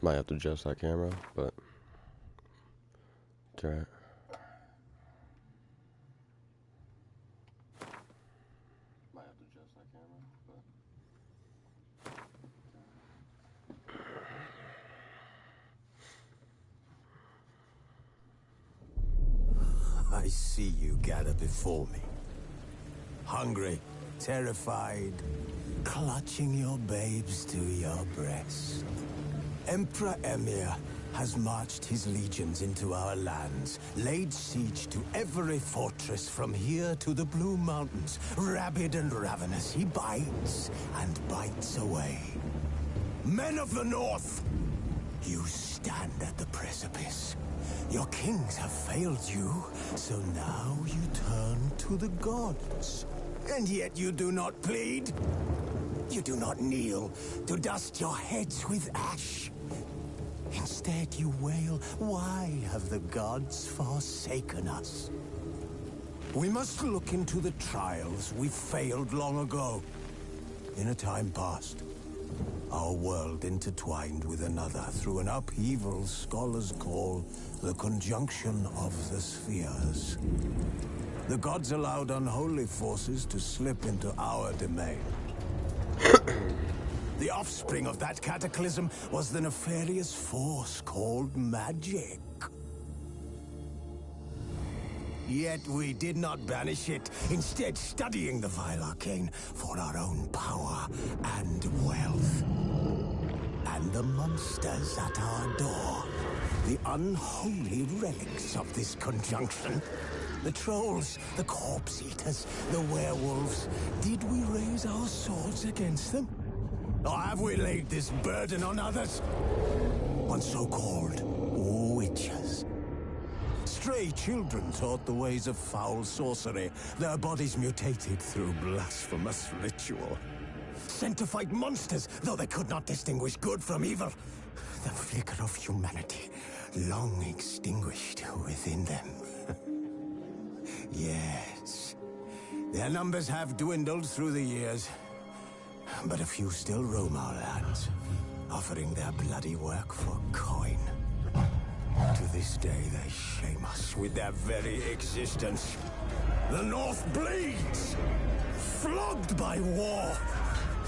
Might have to adjust that camera, but it's alright. I see you gather before me. Hungry, terrified, clutching your babes to your breast. Emperor Emhyr has marched his legions into our lands, laid siege to every fortress from here to the Blue Mountains. Rabid and ravenous, he bites and bites away. Men of the North, you stand at the precipice. Your kings have failed you, so now you turn to the gods. And yet you do not plead. You do not kneel to dust your heads with ash. Instead you wail, why have the gods forsaken us? We must look into the trials we failed long ago. In a time past, our world intertwined with another through an upheaval scholars call the conjunction of the spheres. The gods allowed unholy forces to slip into our domain. The offspring of that cataclysm was the nefarious force called magic. Yet we did not banish it, instead studying the vile arcane for our own power and wealth. And the monsters at our door, the unholy relics of this conjunction. The trolls, the corpse eaters, the werewolves. Did we raise our swords against them? Or have we laid this burden on others? On so-called witches. Stray children taught the ways of foul sorcery, their bodies mutated through blasphemous ritual. Sent to fight monsters, though they could not distinguish good from evil. The flicker of humanity, long extinguished within them. Yes, their numbers have dwindled through the years, but a few still roam our lands, offering their bloody work for coin. To this day, they shame us with their very existence. The North bleeds, flogged by war.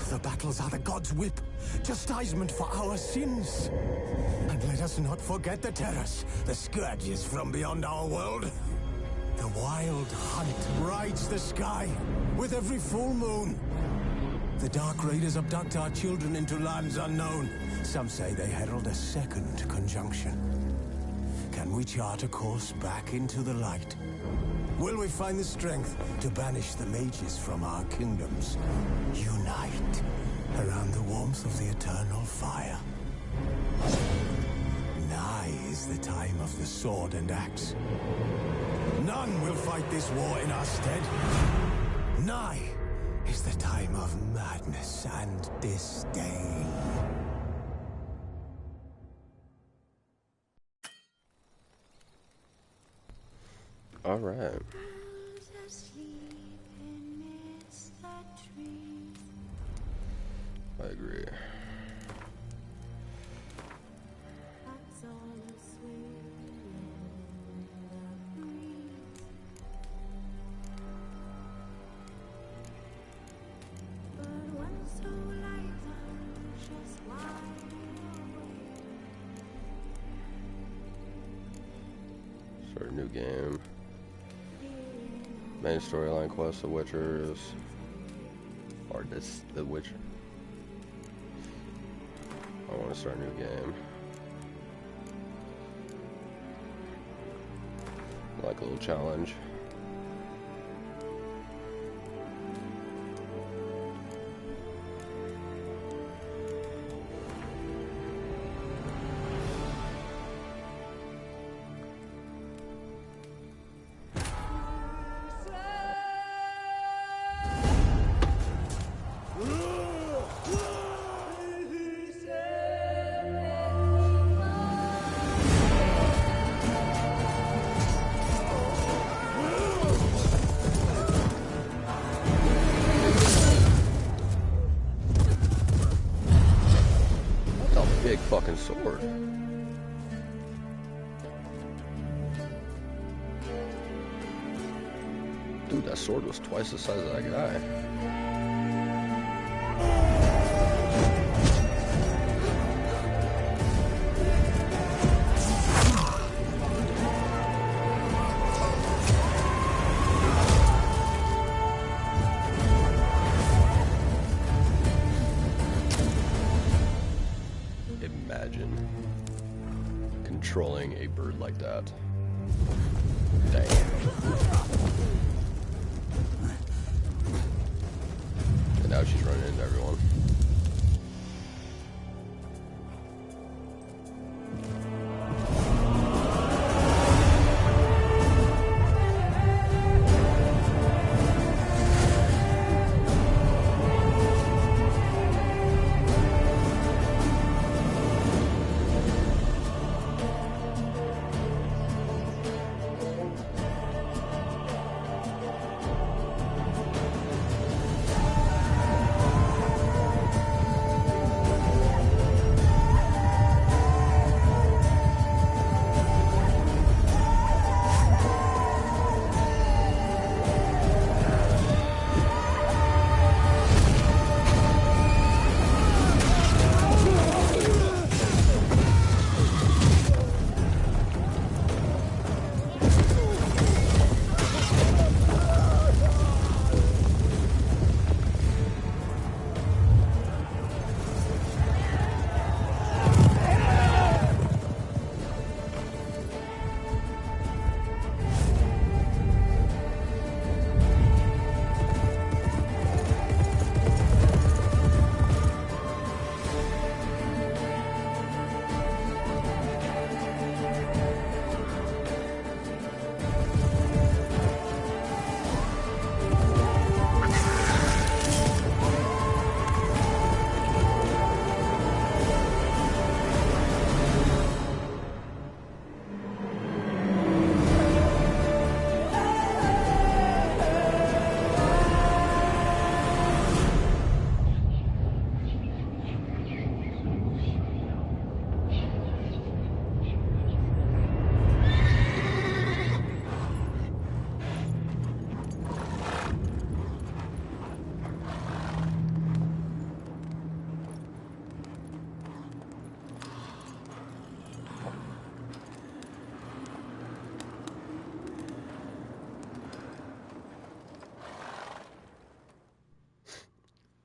The battles are the gods' whip, chastisement for our sins. And let us not forget the terrors, the scourges from beyond our world. The wild hunt rides the sky with every full moon. The Dark Raiders abduct our children into lands unknown. Some say they herald a second conjunction. Can we chart a course back into the light? Will we find the strength to banish the mages from our kingdoms? Unite around the warmth of the eternal fire. Nigh is the time of the sword and axe. None will fight this war in our stead. Nigh is the time of madness and disdain. All right. I agree. Start a new game. Main storyline quest, The Witchers, or this, The Witcher. I want to start a new game. Like a little challenge. fucking sword. Dude, that sword was twice the size of that guy. Imagine controlling a bird like that. Damn. And now she's running into everyone.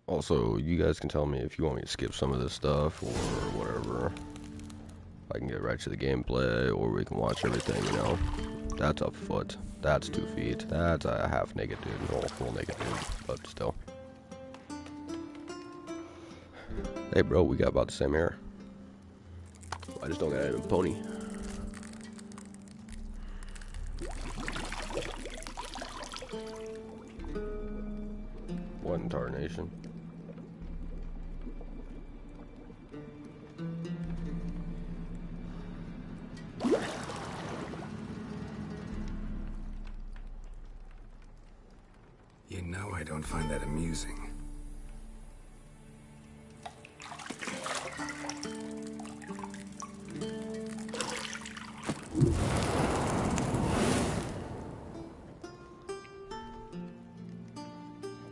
Also, you guys can tell me if you want me to skip some of this stuff or whatever. I can get right to the gameplay, or we can watch everything, you know. That's a foot. That's 2 feet. That's a half naked dude. Or full naked dude, but still. Hey bro, we got about the same hair. I just don't got a pony. What in tarnation? You know I don't find that amusing.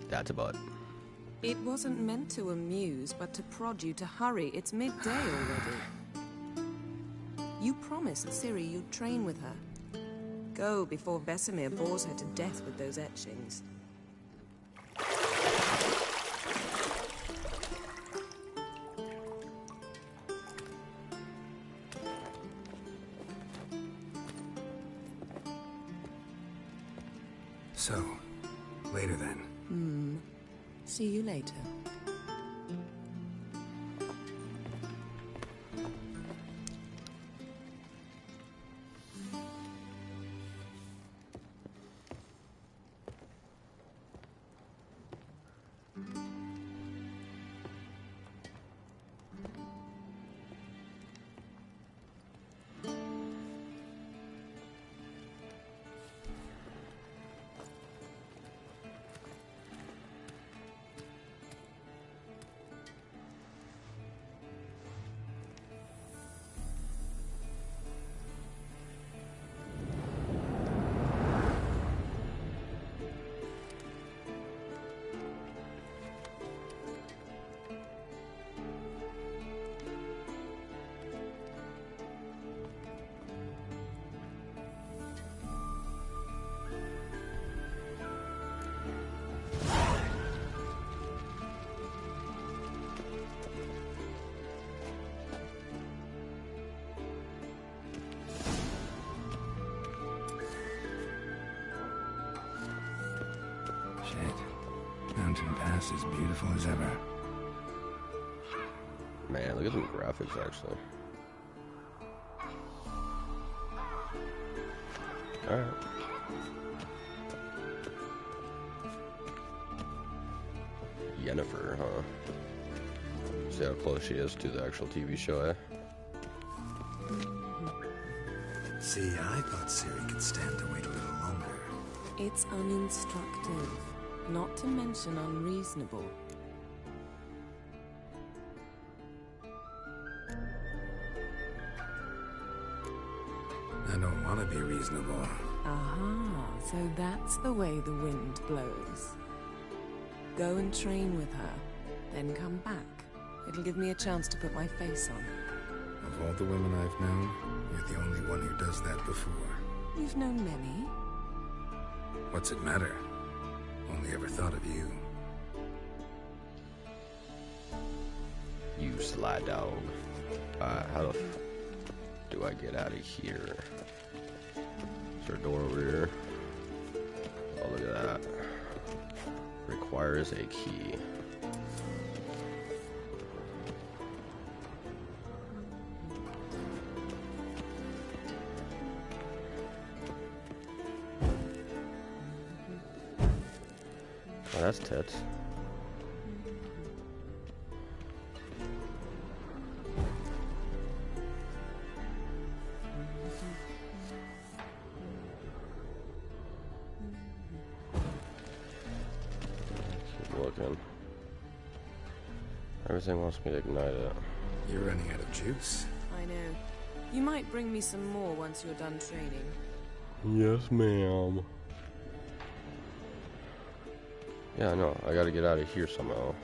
That's about it. It wasn't meant to amuse, but to prod you to hurry. It's midday already. You promised Ciri you'd train with her. Go before Vesemir bores her to death with those etchings. So, later then. See you later. glass as beautiful as ever. Man, look at the graphics, actually. Alright. Yennefer, huh? See how close she is to the actual TV show, eh? See, I thought Ciri could stand to wait a little longer. It's uninstructive, not to mention unreasonable. I don't want to be reasonable. Aha, so that's the way the wind blows. Go and train with her, then come back. It'll give me a chance to put my face on. Of all the women I've known, you're the only one who does that before. You've known many. What's it matter? Only ever thought of you. You sly dog. How the f do I get out of here? Is there a door over here? Oh, look at that. Requires a key. Oh, that's tits. Keep looking. Everything wants me to ignite it. You're running out of juice. I know. You might bring me some more once you're done training. Yes, ma'am. Yeah, I know. I gotta get out of here somehow.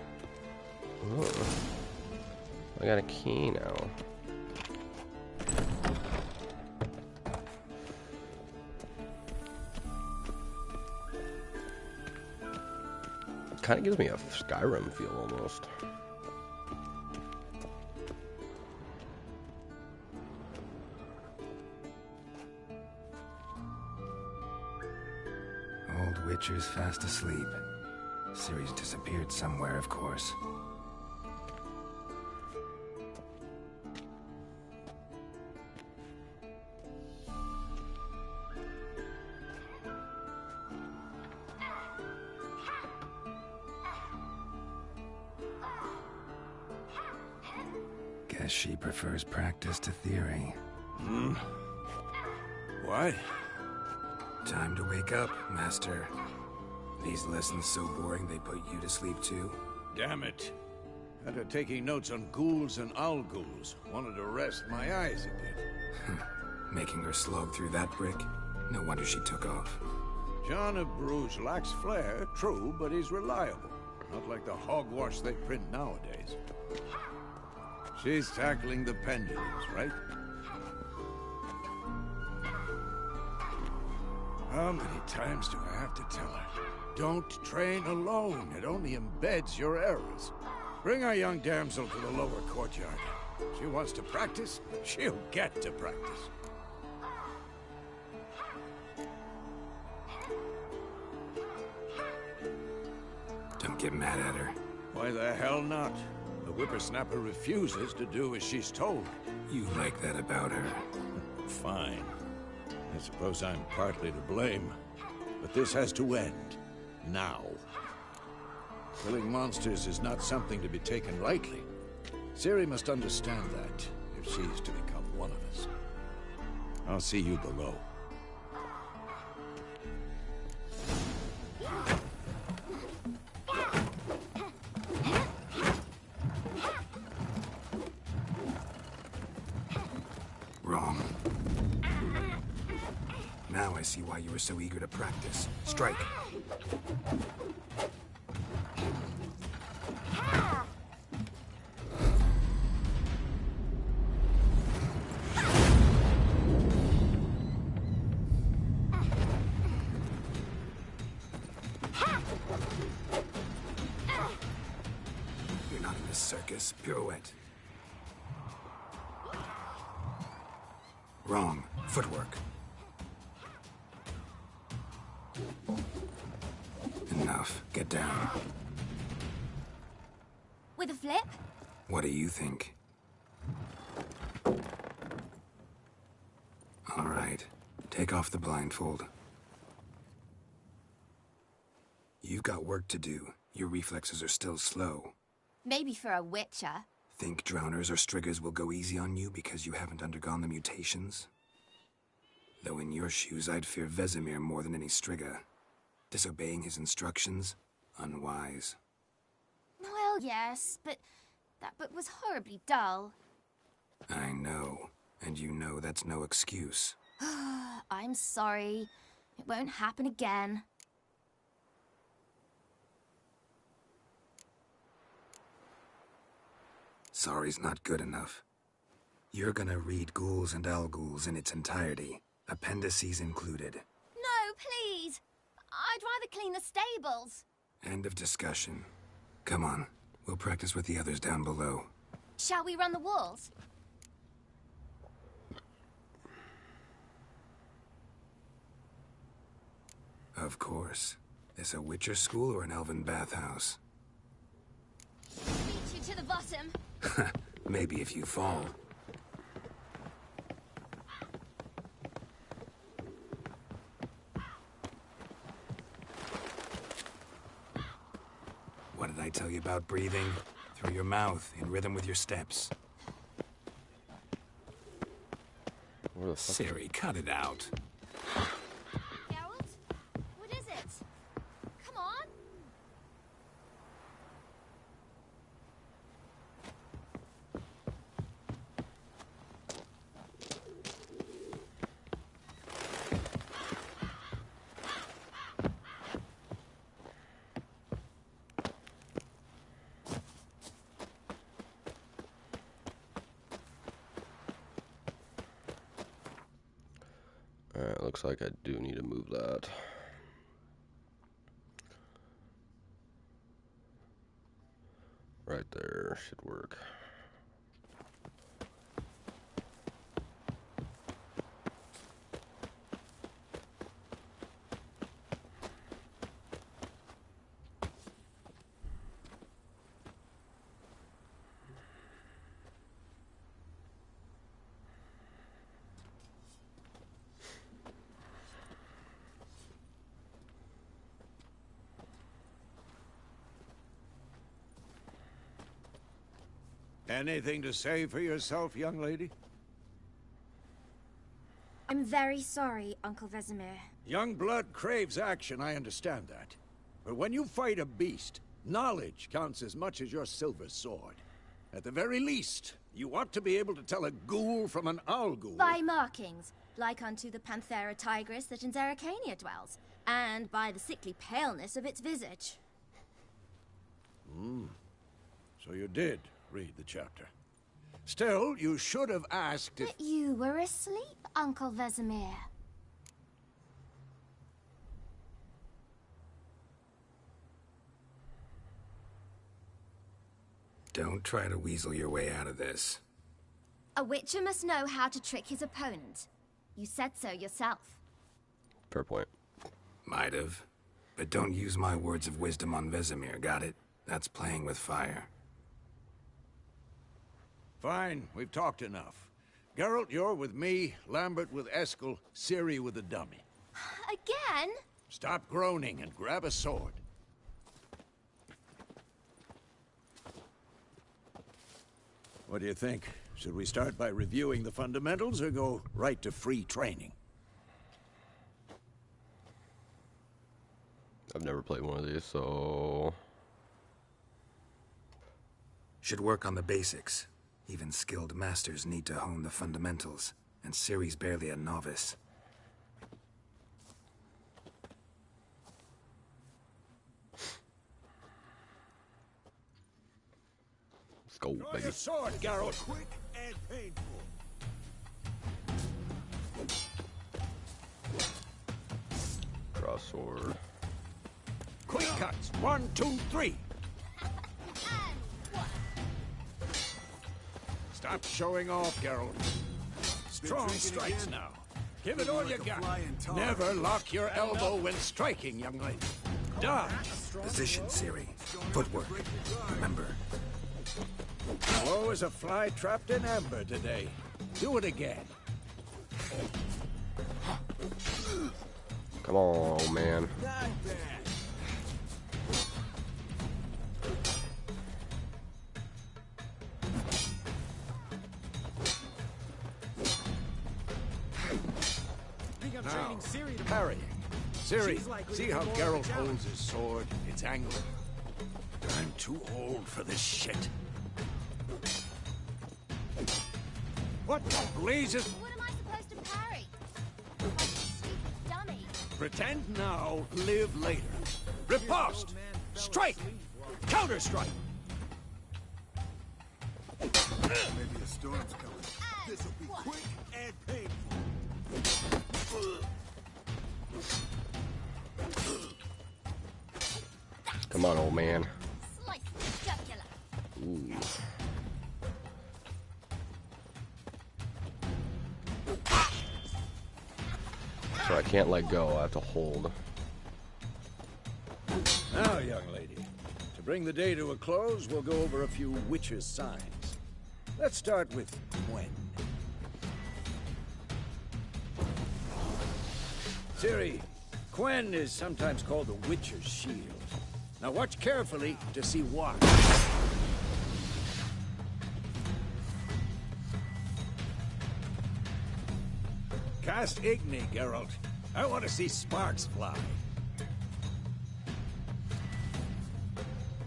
Oh. I got a key now. Kind of gives me a Skyrim feel almost. Old Witcher's fast asleep. Ciri's disappeared somewhere, of course. Guess she prefers practice to theory. What? Time to wake up, Master. These lessons so boring they put you to sleep too? Damn it. After taking notes on ghouls and owl ghouls, wanted to rest my eyes a bit. Making her slog through that brick? No wonder she took off. John of Bruges lacks flair, true, but he's reliable. Not like the hogwash they print nowadays. She's tackling the pendulums, right? How many times do I have to tell her? Don't train alone. It only embeds your errors. Bring our young damsel to the lower courtyard. She wants to practice, she'll get to practice. Don't get mad at her. Why the hell not? The whippersnapper refuses to do as she's told. You like that about her. Fine. I suppose I'm partly to blame. But this has to end. Now. Killing monsters is not something to be taken lightly. Ciri must understand that, if she's to become one of us. I'll see you below. Wrong. Now I see why you were so eager to practice. Strike. You're not in the circus. Pirouette. Wrong. Footwork. Enough. Get down. with a flip? What do you think? All right. Take off the blindfold. You've got work to do. Your reflexes are still slow. Maybe for a witcher. Think drowners or striggers will go easy on you because you haven't undergone the mutations? Though in your shoes, I'd fear Vesemir more than any strigger. Disobeying his instructions? Unwise. Well, yes, but that book was horribly dull. I know. And you know that's no excuse. I'm sorry. It won't happen again. Sorry's not good enough. You're gonna read Ghouls and Al-Ghouls in its entirety, appendices included. No, please! I'd rather clean the stables. End of discussion. Come on, we'll practice with the others down below. Shall we run the walls? Of course. This a Witcher school or an elven bathhouse? Beat you to the bottom. Maybe if you fall. What did I tell you about breathing? Through your mouth, in rhythm with your steps. Ciri, cut it out. Geralt? What is it? Come on! Alright, looks like I do need to move that. Right there should work. Anything to say for yourself, young lady? I'm very sorry, Uncle Vesemir. Young blood craves action, I understand that. But when you fight a beast, knowledge counts as much as your silver sword. At the very least, you ought to be able to tell a ghoul from an owl-ghoul. By markings, like unto the Panthera tigris that in Zerrikania dwells, and by the sickly paleness of its visage. So you did read the chapter. Still, you should have asked if... But you were asleep, Uncle Vesemir. Don't try to weasel your way out of this. A witcher must know how to trick his opponent. You said so yourself. Fair point. Might have. But don't use my words of wisdom on Vesemir, got it? That's playing with fire. Fine, we've talked enough. Geralt, you're with me, Lambert with Eskel, Ciri with the dummy. Again? Stop groaning and grab a sword. What do you think? Should we start by reviewing the fundamentals or go right to free training? I've never played one of these, so... Should work on the basics. Even skilled masters need to hone the fundamentals, and Ciri's barely a novice. Let's go, Draw baby. your sword, Geralt. Quick and painful. Cross sword. Quick cuts. 1, 2, 3. Stop showing off, Geralt. Strong strikes now. Give it all you got. Never lock your elbow when striking, young lady. Dodge. Position, Ciri. Footwork. Remember, Woe is a fly trapped in amber today. Do it again. Come on, old man. Now, parrying. Ciri, see how Geralt holds his sword? It's angled. I'm too old for this shit. What the blazes? What am I supposed to parry? Like a stupid dummy. Pretend now, live later. Riposte! Strike! Counter-strike! Maybe a storm's coming. This'll be quick and painful. Come on, old man. Slice the jugular. Ooh. So I can't let go. I have to hold. Now, young lady, to bring the day to a close, we'll go over a few witches' signs. Let's start with Gwen. Ciri, Gwen is sometimes called the Witcher's Shield. Now watch carefully to see why. Cast Igni, Geralt. I want to see sparks fly.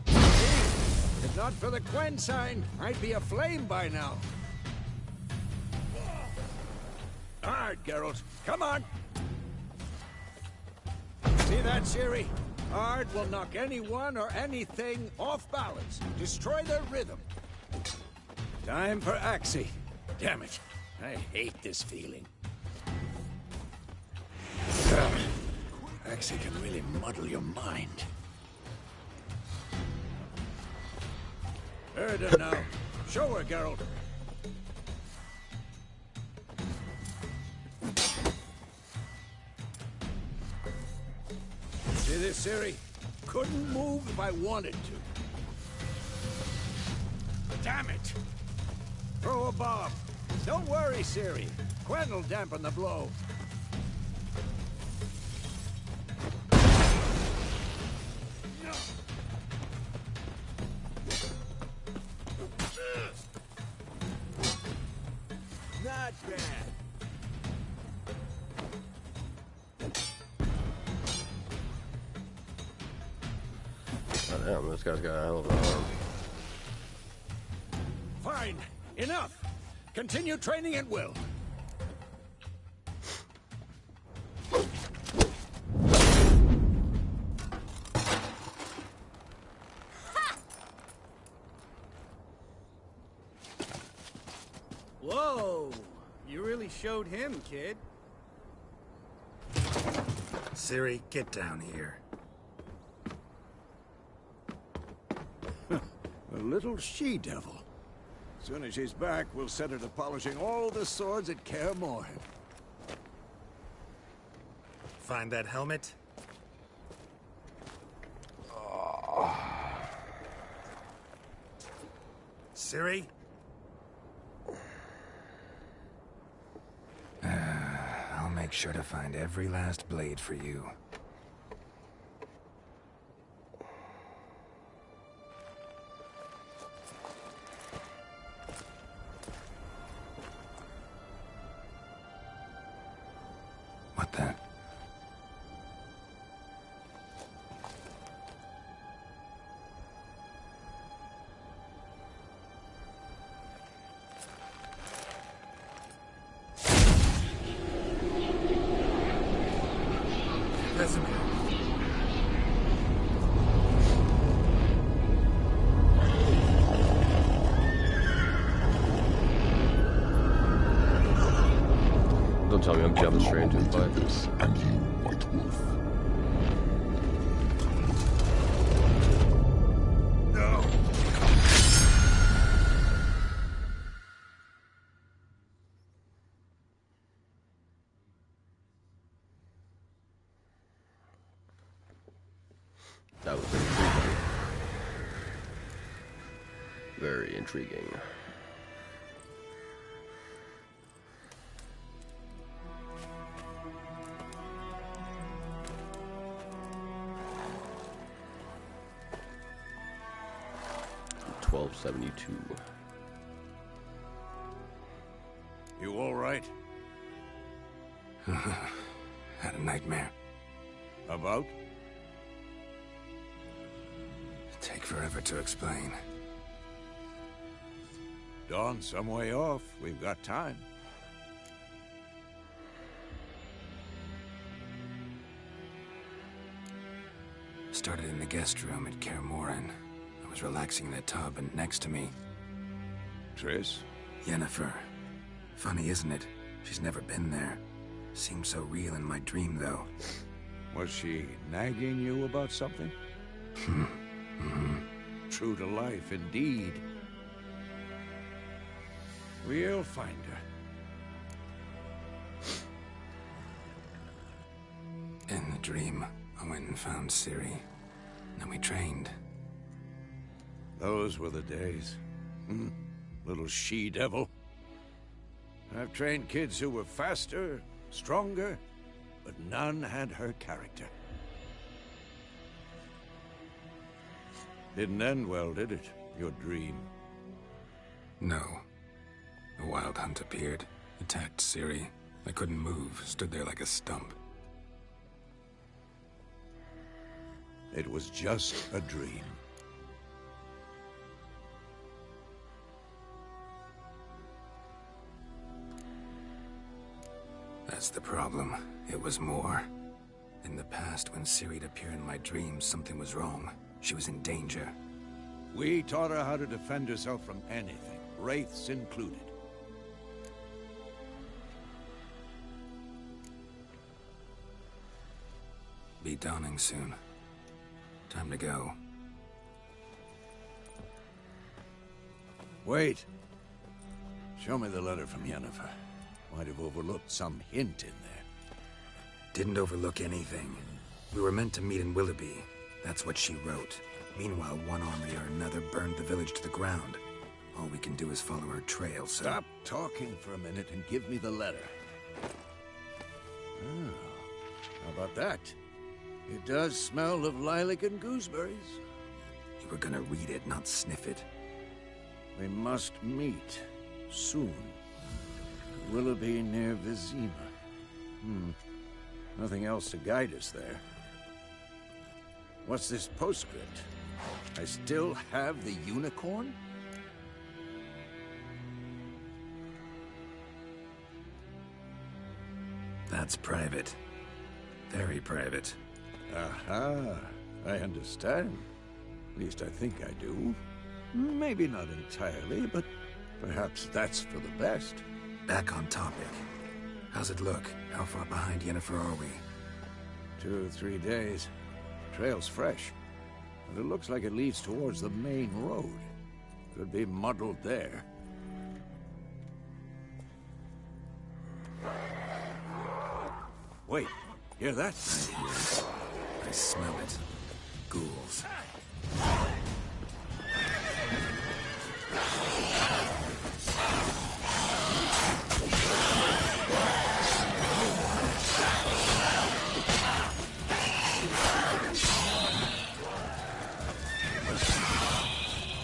If not for the Gwen sign, I'd be aflame by now. Hard, Geralt. Come on. See that, Ciri? Ard will knock anyone or anything off balance, destroy their rhythm. Time for Axii. Damn it, I hate this feeling. Axii can really muddle your mind. Erda now. Show her, Geralt. See this, Ciri? Couldn't move if I wanted to. Damn it! Throw a bomb. Don't worry, Ciri. Gwen will dampen the blow. Not bad. Oh, damn, this guy's got a hell of an arm. Fine. Enough. Continue training at will. Whoa! You really showed him, kid. Ciri, get down here. A little she-devil. Soon as she's back, we'll set her to polishing all the swords at Kaer Morhen. Find that helmet? Ciri? I'll make sure to find every last blade for you. What the? Vesemir. Don't tell me I'm jumping straight into the fight. And you, White Wolf. No! That was pretty cool. Very intriguing. $12.72. You all right? Had a nightmare. About? Take forever to explain. Dawn's some way off. We've got time. Started in the guest room at Kaer Morhen. I was relaxing in the tub, and next to me, Triss? Yennefer. Funny, isn't it? She's never been there. Seemed so real in my dream, though. Was she nagging you about something? True to life, indeed. We'll find her. In the dream, I went and found Ciri. Then we trained. Those were the days. Little she-devil. I've trained kids who were faster, stronger, but none had her character. Didn't end well, did it? Your dream? No. A wild hunt appeared, attacked Ciri. I couldn't move, stood there like a stump. It was just a dream. That's the problem. It was more. In the past, when Ciri'd appear in my dreams, something was wrong. She was in danger. We taught her how to defend herself from anything, wraiths included. Be dawning soon. Time to go. Wait. Show me the letter from Yennefer. Might have overlooked some hint in there. Didn't overlook anything. We were meant to meet in Willoughby. That's what she wrote. Meanwhile, one army or another burned the village to the ground. All we can do is follow her trail, so... Stop talking for a minute and give me the letter. Oh, how about that? It does smell of lilac and gooseberries. You were gonna read it, not sniff it. We must meet. Soon. Willoughby near Vizima. Nothing else to guide us there. What's this postscript? I still have the unicorn? That's private. Very private. Aha, I understand. At least I think I do. Maybe not entirely, but perhaps that's for the best. Back on topic. How's it look? How far behind Yennefer are we? 2 or 3 days. Trail's fresh, but it looks like it leads towards the main road. Could be muddled there. Wait, hear that? I hear it. I smell it. Ghouls.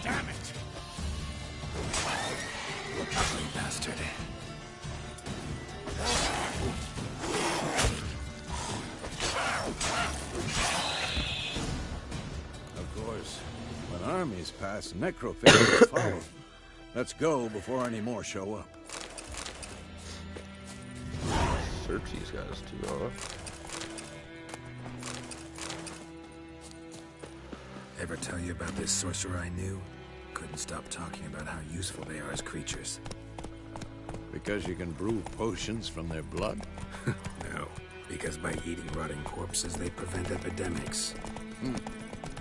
Damn it! Ugly bastard. Of course, when armies pass, necrophages follow. Let's go before any more show up. Search these guys too, huh? Ever tell you about this sorcerer I knew? Couldn't stop talking about how useful they are as creatures. Because you can brew potions from their blood? No, because by eating rotting corpses, they prevent epidemics.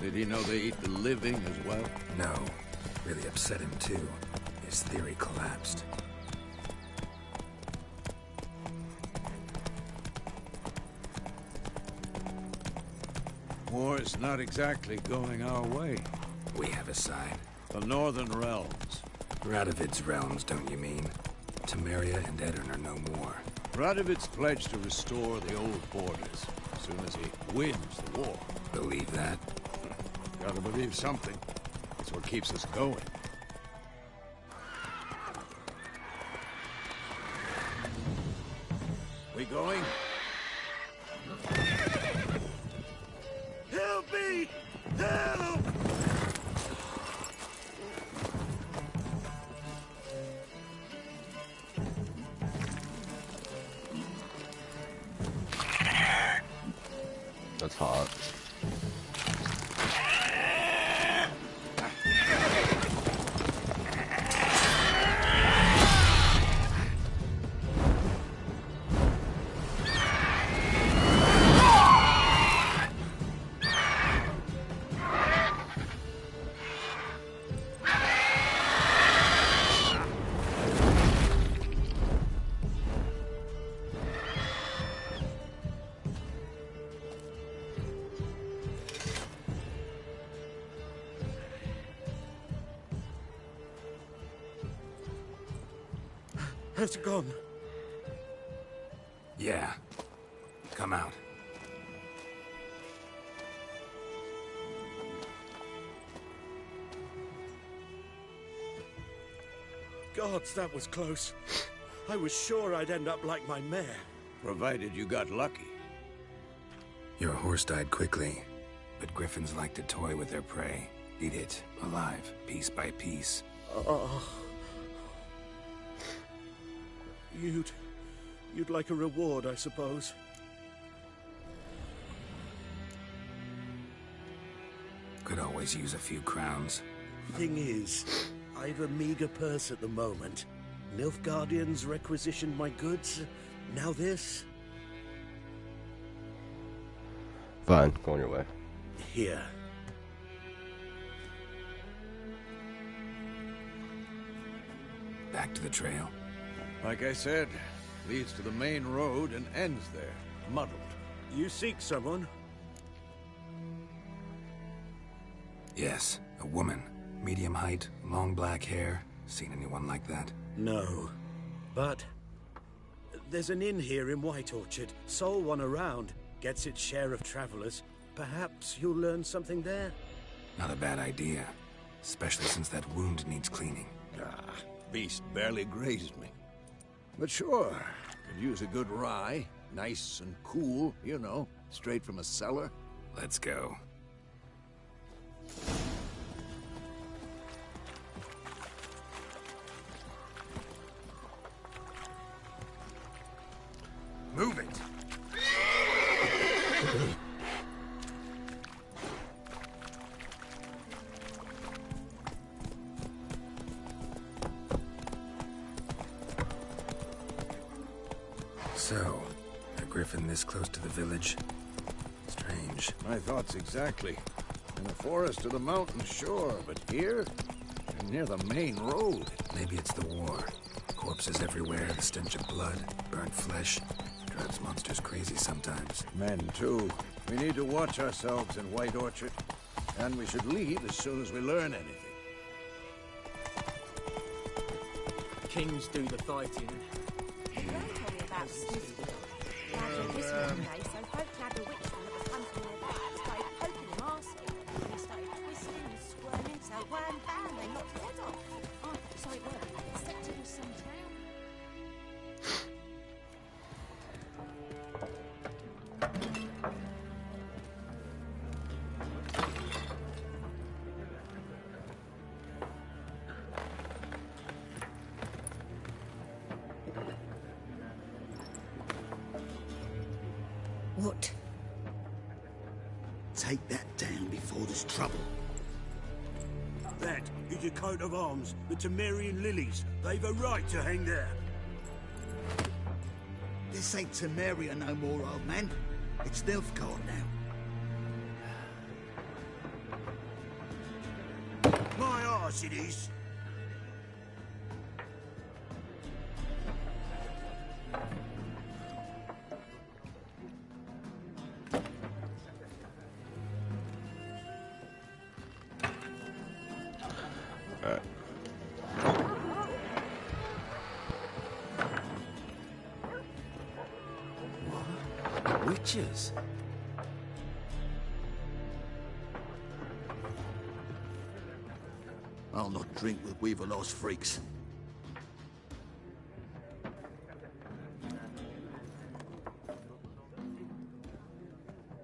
Did he know they eat the living as well? No, really upset him too. His theory collapsed. War's not exactly going our way. We have a side. The Northern Realms. Radovid's realms, don't you mean? Temeria and Edirn are no more. Radovid's pledged to restore the old borders as soon as he wins the war. Believe that? Gotta believe something. It's what keeps us going. We going? Help me! Help! That's hot. Has it gone? Yeah. Come out. Gods, that was close. I was sure I'd end up like my mare. Provided you got lucky. Your horse died quickly, but griffins like to toy with their prey. Eat it, alive, piece by piece. Oh. You'd like a reward, I suppose. Could always use a few crowns. Thing is, I've a meager purse at the moment. Nilfgaardians requisitioned my goods. Now this. Fine, go on your way. Here. Back to the trail. Like I said, leads to the main road and ends there, muddled. You seek someone? Yes, a woman. Medium height, long black hair. Seen anyone like that? No. But there's an inn here in White Orchard. Sole one around. Gets its share of travelers. Perhaps you'll learn something there? Not a bad idea. Especially since that wound needs cleaning. Beast barely grazed me. But sure, could use a good rye. Nice and cool, you know, straight from a cellar. Let's go. Move it! So, a griffin this close to the village? Strange. My thoughts exactly. In the forest or the mountain, sure, but here? And near the main road. Maybe it's the war. Corpses everywhere, the stench of blood, burnt flesh. Drives monsters crazy sometimes. Men, too. We need to watch ourselves in White Orchard. And we should leave as soon as we learn anything. Kings do the fighting. What? Take that down before there's trouble. That is your coat of arms, the Temerian lilies. They've a right to hang there. This ain't Temeria no more, old man. It's Nilfgaard now. My arse it is. witches. I'll not drink with Weaverlaw's freaks.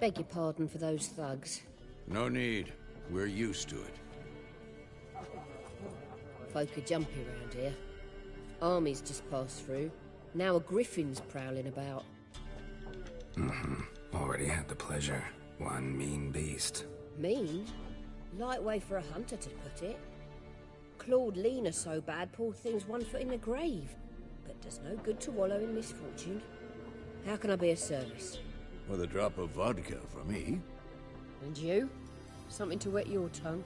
Beg your pardon for those thugs. No need. We're used to it. Folk are jumpy around here. Armies just passed through. Now a griffin's prowling about. Already had the pleasure. One mean beast. Mean? Light way for a hunter to put it. Clawed Lena so bad, poor thing's 1 foot in the grave. But does no good to wallow in misfortune. How can I be of service? With a drop of vodka for me. And you? Something to wet your tongue?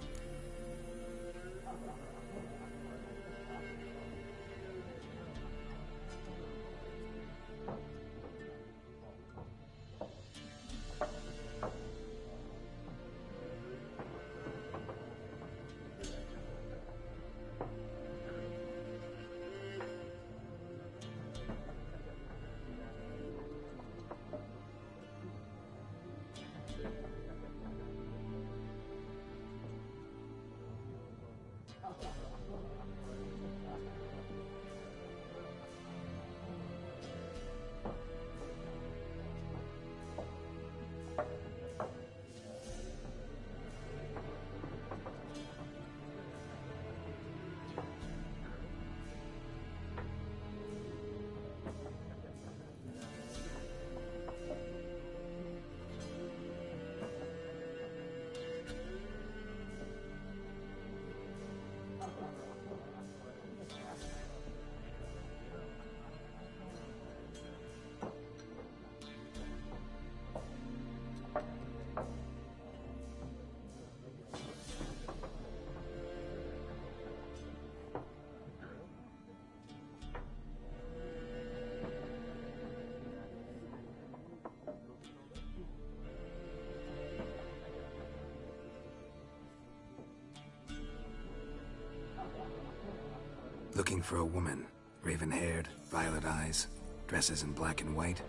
Looking for a woman. Raven-haired, violet eyes, dresses in black and white.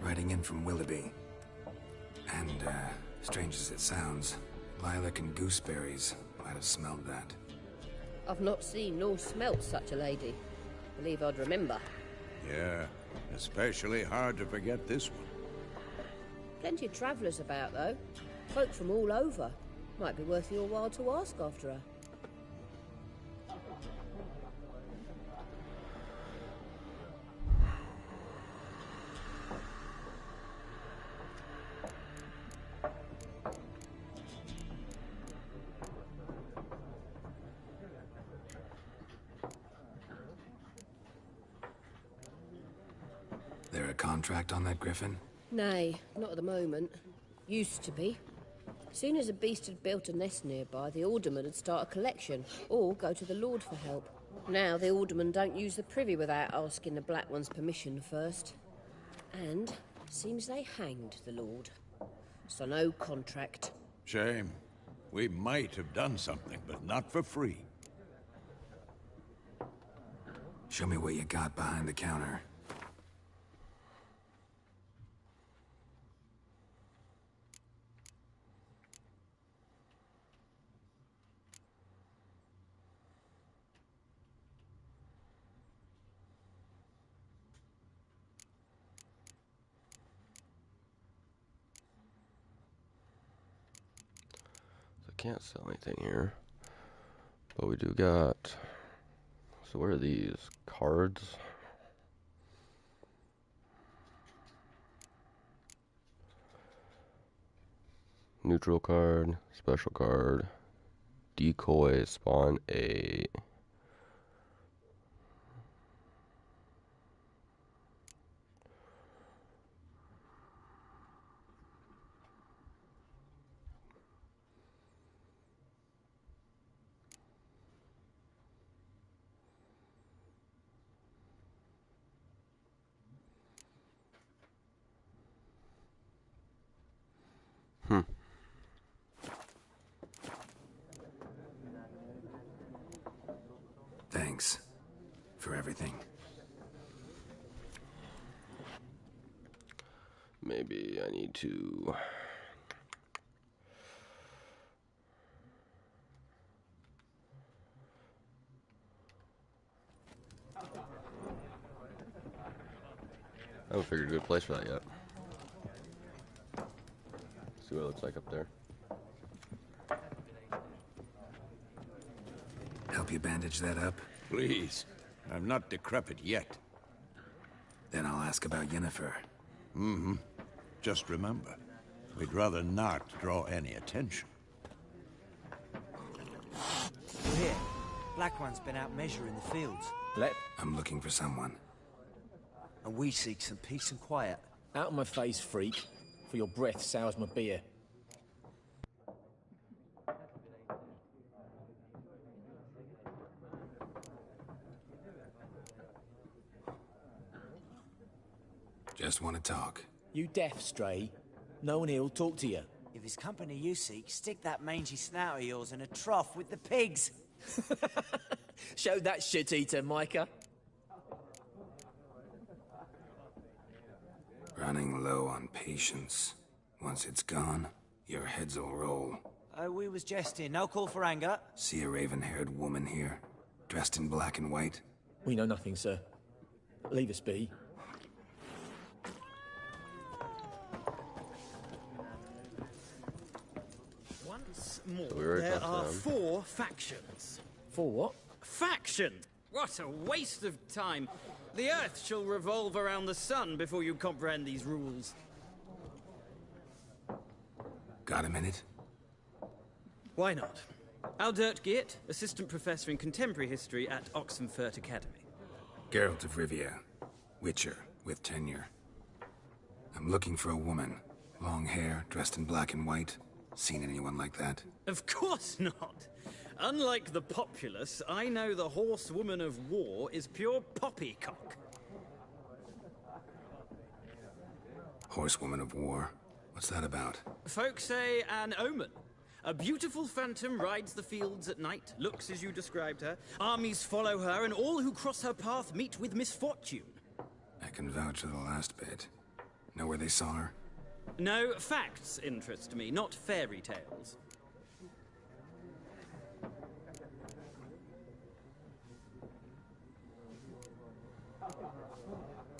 Riding in from Willoughby. And, strange as it sounds, lilac and gooseberries might have smelled that. I've not seen nor smelt such a lady. Believe I'd remember. Yeah, especially hard to forget this one. Plenty of travellers about, though. Folk from all over. Might be worth your while to ask after her. There a contract on that griffin? Nay, not at the moment. Used to be. Soon as a beast had built a nest nearby, the alderman would start a collection, or go to the Lord for help. Now the alderman don't use the privy without asking the Black One's permission first. And seems they hanged the Lord. So no contract. Shame. We might have done something, but not for free. Show me what you got behind the counter. Can't sell anything here, but we do got, so what are these cards? Neutral card, special card, decoy, spawn a Thanks for everything. maybe maybe I need to... I haven't figured a good place for that yet. See what it looks like up there. Help you bandage that up? Please. I'm not decrepit yet. Then I'll ask about Yennefer. Mm-hmm. Just remember, we'd rather not draw any attention. Here. Black One's been out measuring the fields. I'm looking for someone. And we seek some peace and quiet. Out of my face, freak. For your breath sours my beer. Just want to talk. You deaf, Stray? No one here will talk to you. If it's company you seek, stick that mangy snout of yours in a trough with the pigs. Show that shit-eater, Micah. Running low on patience. Once it's gone, your heads'll roll. Oh, we was jesting. No call for anger. See a raven-haired woman here, dressed in black and white? We know nothing, sir. Leave us be. Once more, So there are 4 factions. 4 what? Faction! What a waste of time. The Earth shall revolve around the sun before you comprehend these rules. Got a minute? Why not? Aldert Geert, Assistant Professor in Contemporary History at Oxenfurt Academy. Geralt of Rivia, Witcher, with tenure. I'm looking for a woman. Long hair, dressed in black and white. Seen anyone like that? Of course not. Unlike the populace, I know the horsewoman of war is pure poppycock. Horsewoman of war? What's that about? Folk say an omen. A beautiful phantom rides the fields at night, looks as you described her. Armies follow her, and all who cross her path meet with misfortune. I can vouch for the last bit. Know where they saw her? No, facts interest me, not fairy tales.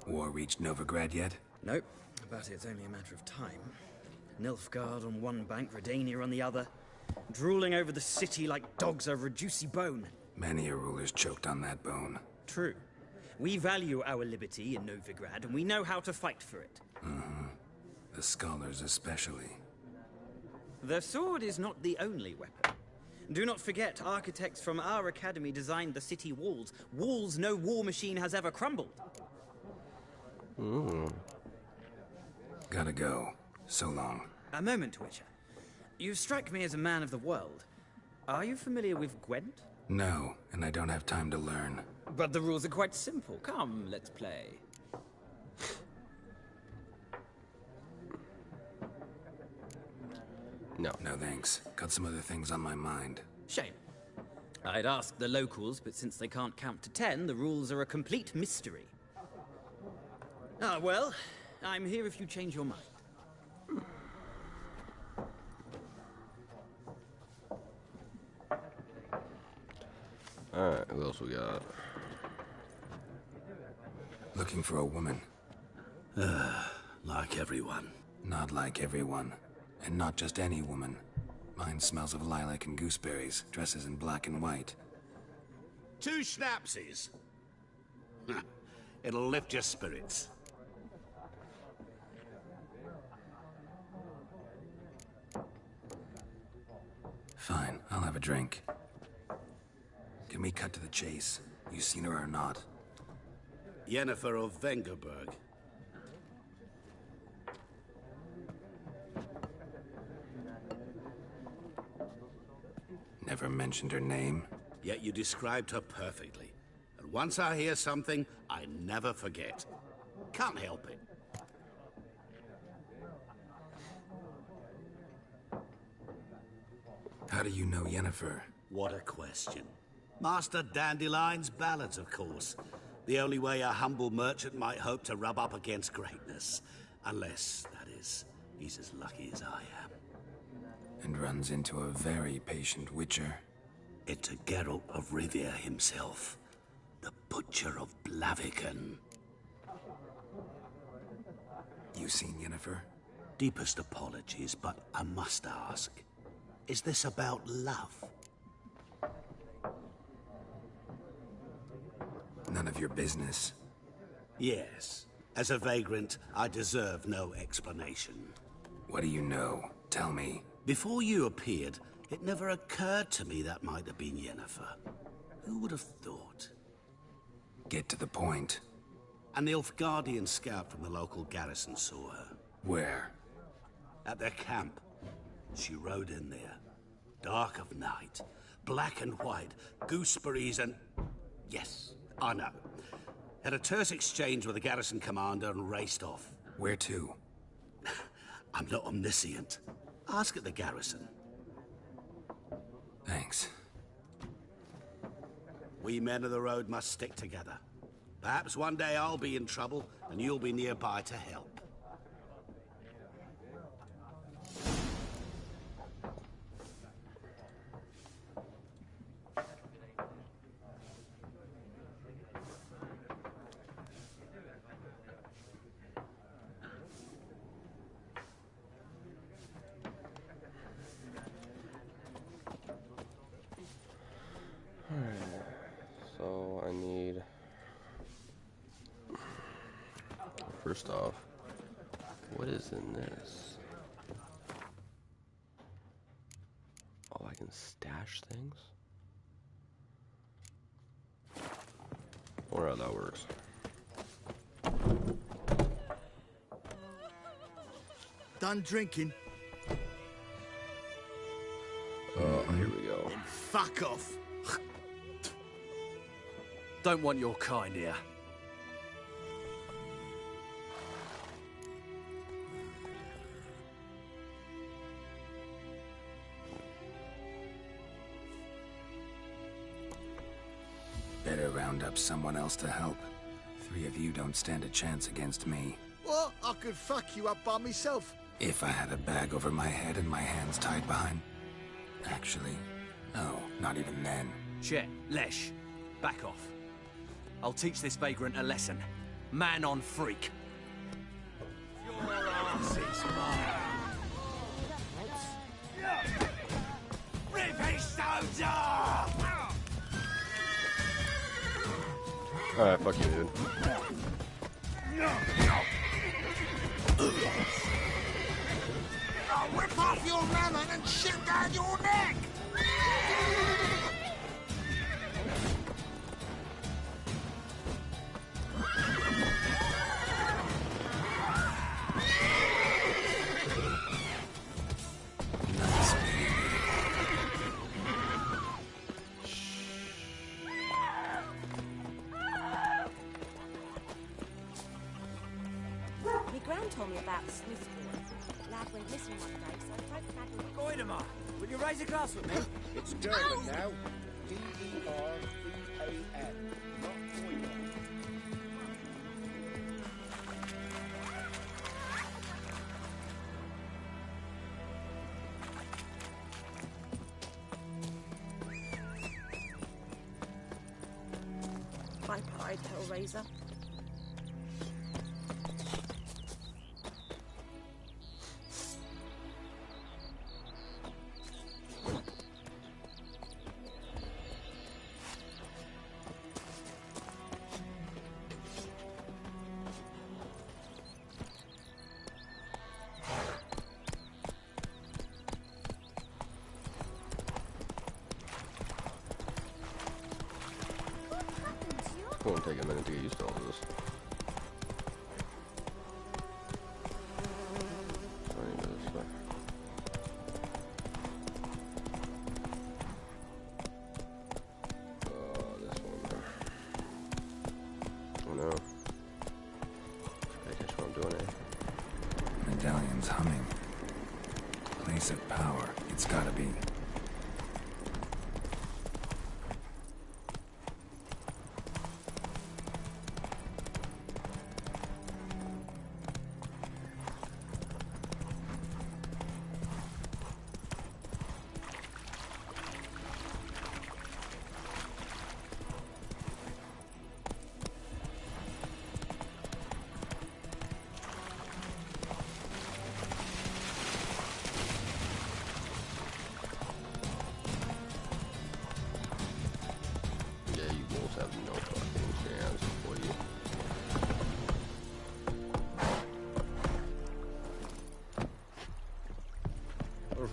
War reached Novigrad yet? Nope, but it's only a matter of time. Nilfgaard on one bank, Redania on the other. Drooling over the city like dogs over a juicy bone. Many a ruler's choked on that bone. True. We value our liberty in Novigrad, and we know how to fight for it. The scholars especially. The sword is not the only weapon. Do not forget, architects from our academy designed the city walls. Walls no war machine has ever crumbled. Gotta go. So long. A moment, Witcher. You strike me as a man of the world. Are you familiar with Gwent? No, and I don't have time to learn. But the rules are quite simple. Come, let's play. No. No thanks. Got some other things on my mind. Shame. I'd ask the locals, but since they can't count to 10, the rules are a complete mystery. Ah, well, I'm here if you change your mind. Alright, who else we got? Looking for a woman. Like everyone. Not like everyone. And not just any woman. Mine smells of lilac and gooseberries, dresses in black and white. 2 schnapsies. It'll lift your spirits. Fine, I'll have a drink. Can we cut to the chase? You seen her or not? Yennefer of Vengerberg. Never mentioned her name. Yet you described her perfectly. And once I hear something, I never forget. Can't help it. How do you know Yennefer? What a question. Master Dandelion's ballads, of course. The only way a humble merchant might hope to rub up against greatness. Unless, that says he's as lucky as I am. And runs into a very patient witcher. Into Geralt of Rivia himself, the Butcher of Blaviken. You seen Yennefer? Deepest apologies, but I must ask, is this about love? None of your business. Yes. As a vagrant, I deserve no explanation. What do you know? Tell me. Before you appeared, it never occurred to me that might have been Yennefer. Who would have thought? Get to the point. An Nilfgaardian scout from the local garrison saw her. Where? At their camp. She rode in there. Dark of night. Black and white. Gooseberries and... Yes, I know. Had a terse exchange with the garrison commander and raced off. Where to? I'm not omniscient. Ask at the garrison. Thanks. We men of the road must stick together. Perhaps one day I'll be in trouble and you'll be nearby to help. So I need, first off, what is in this? Oh, I can stash things? I wonder how that works. Done drinking? Here we go. Fuck off. Don't want your kind here. Better round up someone else to help. 3 of you don't stand a chance against me. What? I could fuck you up by myself. If I had a bag over my head and my hands tied behind... Actually, no, not even then. Shit, Lesh, back off. I'll teach this vagrant a lesson. Man on freak. Your arse is mine. Rip his stones off! Alright, fuck you, dude. I'll rip off your melon and shit down your neck! Told me about the Smith boy. Lad went missing one day, so I tried to find him. Goidemar, will you raise a glass with me? It's Durban now. D-E-R-B-A-N, not Goidemar. My pride, Hellraiser. It won't take a minute to get used to all of this. This one. Oh no. Pay attention what I'm doing, eh? Medallion's humming. Place of power. It's gotta be.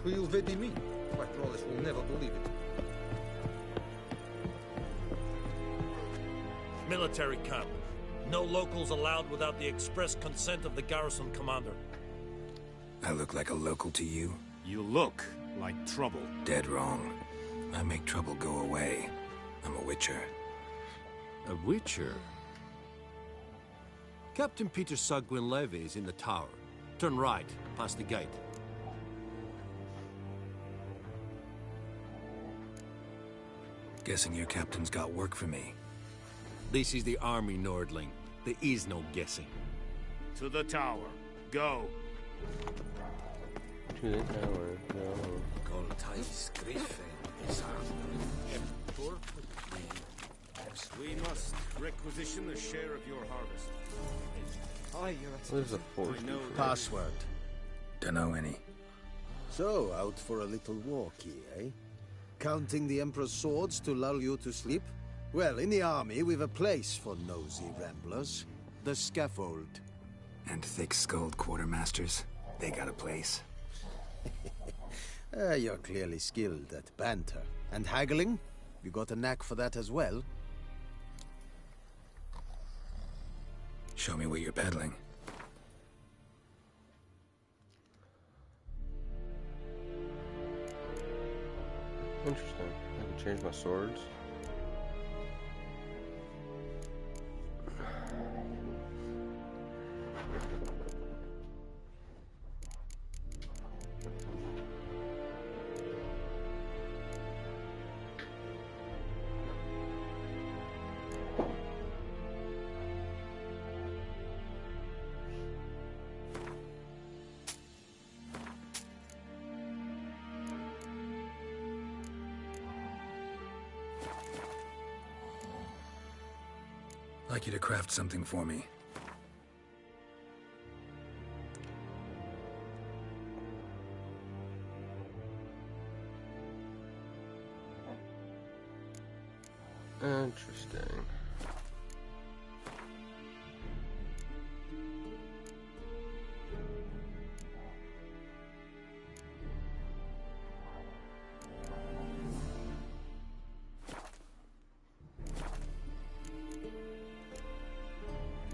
Will vedi me? My Flawless will never believe it. Military camp. No locals allowed without the express consent of the garrison commander. I look like a local to you? You look like trouble. Dead wrong. I make trouble go away. I'm a witcher. A witcher? Captain Peter Sagwin Levy is in the tower. Turn right, past the gate. Guessing your captain's got work for me. This is the army, Nordling. There is no guessing. To the tower. Go. To the tower, go. Goltais Griffin is our We must requisition a share of your harvest. Hi, Your What is a force? Password. Dunno any. So, out for a little walkie, eh? Counting the Emperor's swords to lull you to sleep? Well, in the army, we've a place for nosy ramblers. The scaffold. And thick-skulled quartermasters? They got a place. You're clearly skilled at banter. And haggling? You got a knack for that as well? Show me what you're peddling. Interesting. I can change my swords. I'd like you to craft something for me. Interesting.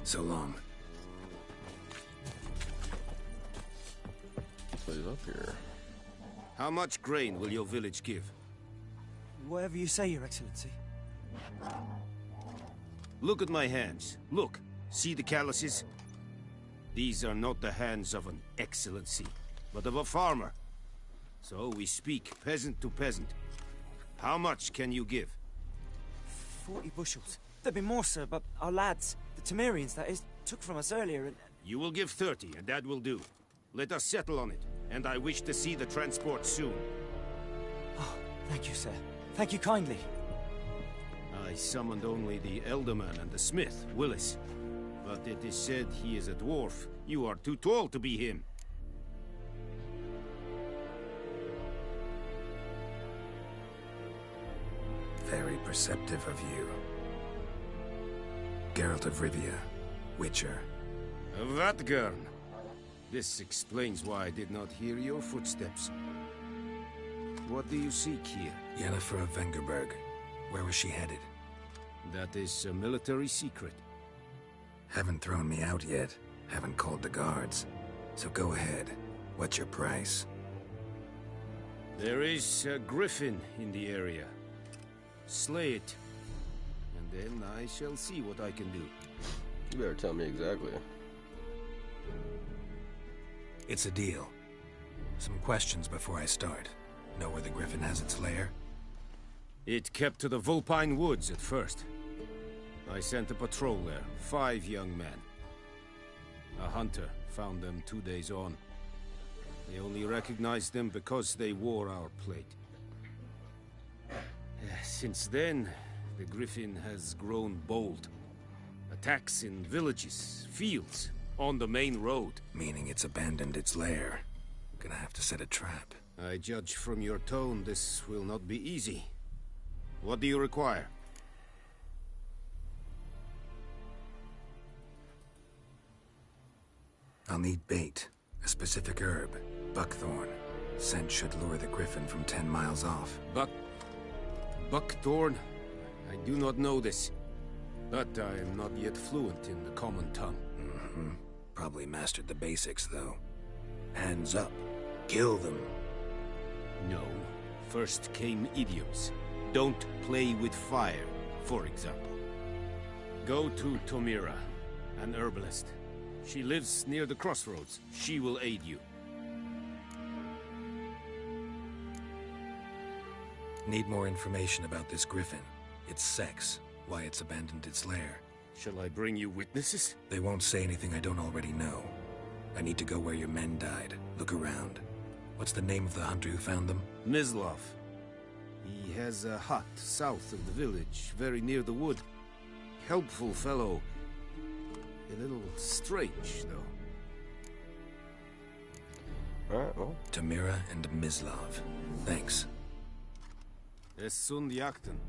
So long. So he's up here. How much grain will your village give? Whatever you say, Your Excellency. Look at my hands. Look. See the calluses? These are not the hands of an excellency, but of a farmer. So we speak peasant to peasant. How much can you give? 40 bushels. There'd be more, sir, but our lads, the Temerians, that is, took from us earlier and... You will give 30, and that will do. Let us settle on it, and I wish to see the transport soon. Oh, thank you, sir. Thank you kindly. I summoned only the Elderman and the smith, Willis. But it is said he is a dwarf. You are too tall to be him. Very perceptive of you. Geralt of Rivia, Witcher. Vatgern. This explains why I did not hear your footsteps. What do you seek here? Yennefer of Vengerberg. Where was she headed? That is a military secret. Haven't thrown me out yet. Haven't called the guards. So go ahead. What's your price? There is a griffin in the area. Slay it. And then I shall see what I can do. You better tell me exactly. It's a deal. Some questions before I start. Know where the griffin has its lair? It kept to the Vulpine Woods at first. I sent a patrol there, 5 young men. A hunter found them 2 days on. They only recognized them because they wore our plate. Since then, the griffin has grown bold. Attacks in villages, fields, on the main road. Meaning it's abandoned its lair. Gonna have to set a trap. I judge from your tone this will not be easy. What do you require? I'll need bait, a specific herb, buckthorn. Scent should lure the griffin from 10 miles off. Buckthorn? I do not know this. But I am not yet fluent in the common tongue. Probably mastered the basics, though. Hands up. Kill them. No. First came idioms. Don't play with fire, for example. Go to Tomira, an herbalist. She lives near the crossroads. She will aid you. Need more information about this griffin. Its sex, why it's abandoned its lair. Shall I bring you witnesses? They won't say anything I don't already know. I need to go where your men died. Look around. What's the name of the hunter who found them? Mislav. He has a hut south of the village, very near the wood. Helpful fellow. A little strange, though. Alright, well. Tomira and Mislav. Thanks. Es sunt jakten.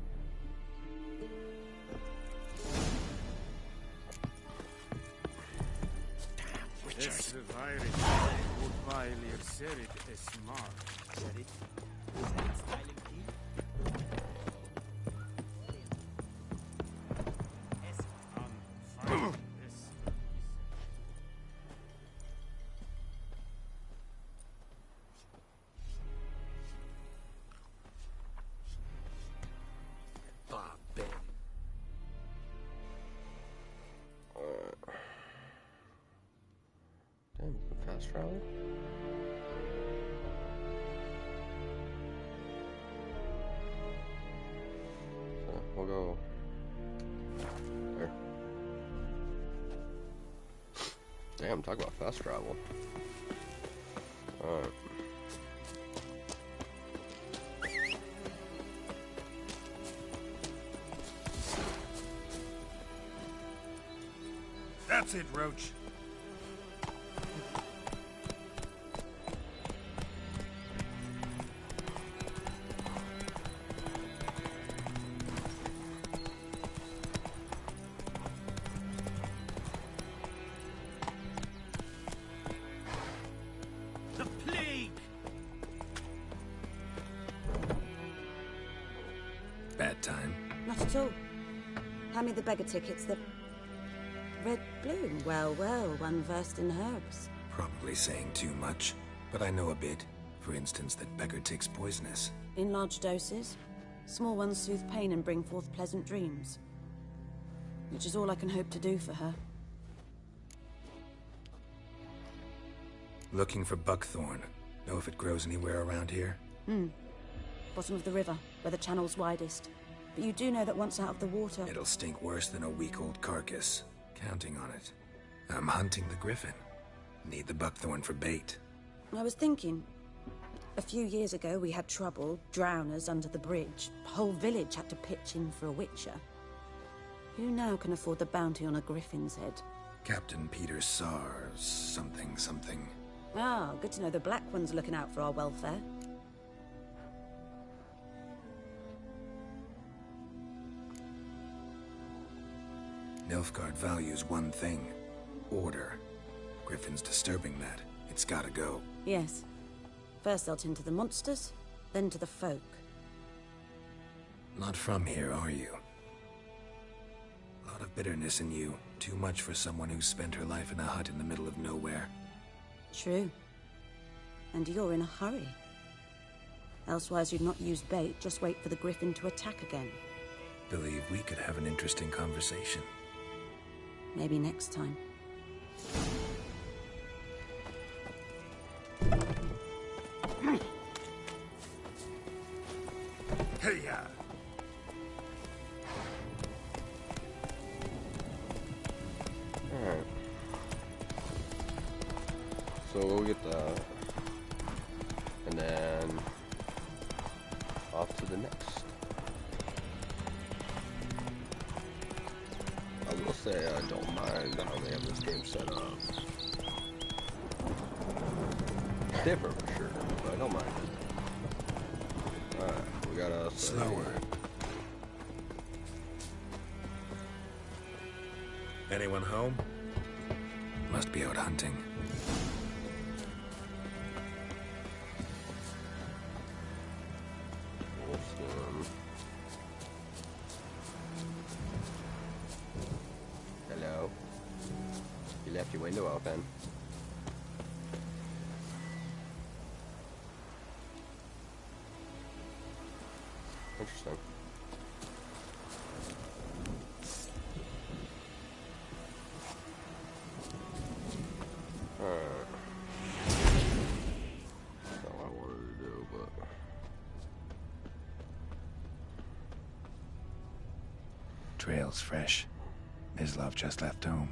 Es vairit, urpailir serit es mar. Serit? Damn, you can fast travel? So, we'll go there. Damn, talk about fast travel. Alright. That's it, Roach. The plague! Bad time. Not at all. Hand me the beggar tickets, the red bloom. Well, well, one versed in herbs. Probably saying too much, but I know a bit. For instance, that beggar tick's poisonous. In large doses. Small ones soothe pain and bring forth pleasant dreams. Which is all I can hope to do for her. Looking for buckthorn. Know if it grows anywhere around here? Bottom of the river, where the channel's widest. But you do know that once out of the water... It'll stink worse than a week-old carcass. Counting on it. I'm hunting the griffin. Need the buckthorn for bait. I was thinking... A few years ago, we had trouble, drowners under the bridge. The whole village had to pitch in for a witcher. Who now can afford the bounty on a griffin's head? Captain Peter Sars, something. Ah, good to know the Black One's looking out for our welfare. Nilfgaard values one thing. Order. Griffin's disturbing that. It's gotta go. Yes. First they'll tend to the monsters, then to the folk. Not from here, are you? A lot of bitterness in you. Too much for someone who spent her life in a hut in the middle of nowhere. True. And you're in a hurry. Elsewise you'd not use bait, just wait for the griffin to attack again. Believe we could have an interesting conversation. Maybe next time. Hey-ya! Alright. So we'll get that. And then off to the next. I will say I don't mind how they have this game set up. It's different for sure, but I don't mind it. Alright, we gotta slower. Anyone home? Must be out hunting. Interesting. That's not what I wanted to do, but... Trail's fresh. Mislav just left home.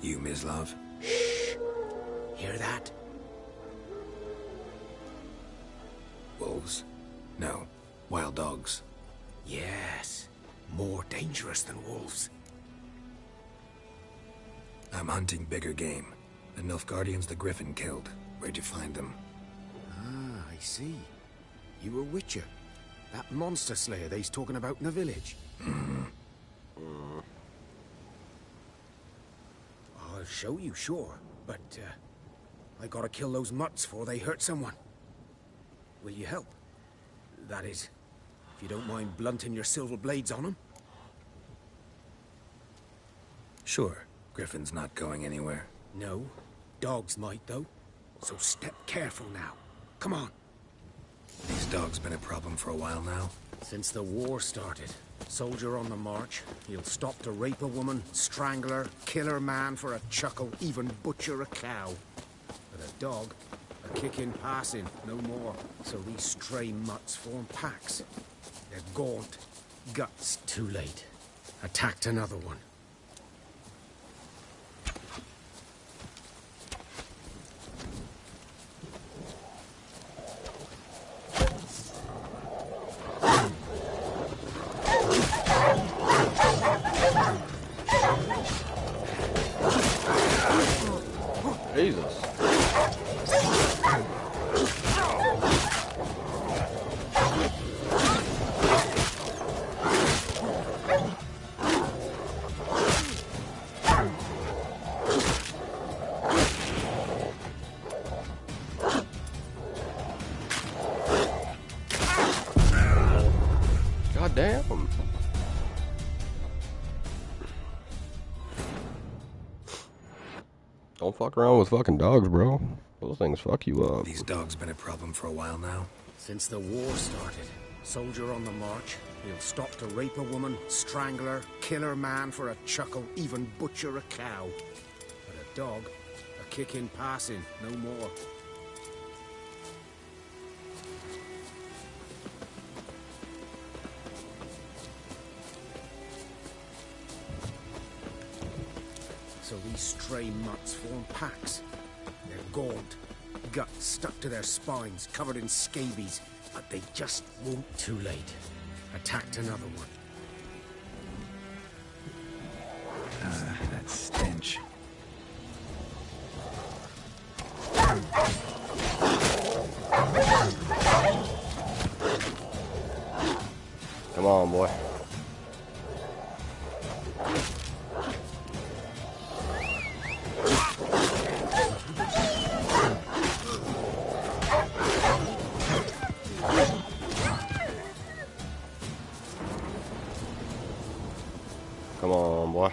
You, Mislav? Shh! Hear that? Wolves? No. Wild dogs. Yes. More dangerous than wolves. I'm hunting bigger game. The Nilfgaardians the Griffin killed. Where'd you find them? Ah, I see. You a witcher. That monster slayer they's talking about in the village. I'll show you, sure. But, I gotta kill those mutts before they hurt someone. Will you help? That is, if you don't mind blunting your silver blades on them. Sure. Griffin's not going anywhere. No. Dogs might, though. So step careful now. Come on. These dogs been a problem for a while now? Since the war started. Soldier on the march. He'll stop to rape a woman, strangle her, kill her man for a chuckle, even butcher a cow. But a dog, a kick in passing, no more. So these stray mutts form packs. They're gaunt. Guts. Too late. Attacked another one. Jesus. God damn. Don't fuck around with fucking dogs, bro. Those things fuck you up. These dogs been a problem for a while now? Since the war started. Soldier on the march. He'll stop to rape a woman, strangle her, kill her man for a chuckle, even butcher a cow. But a dog, a kick in passing, no more. So these stray mutts form packs. They're gaunt, guts stuck to their spines, covered in scabies, but they just won't. Too late. Attacked another one. That stench. Come on, boy. Come on, boy.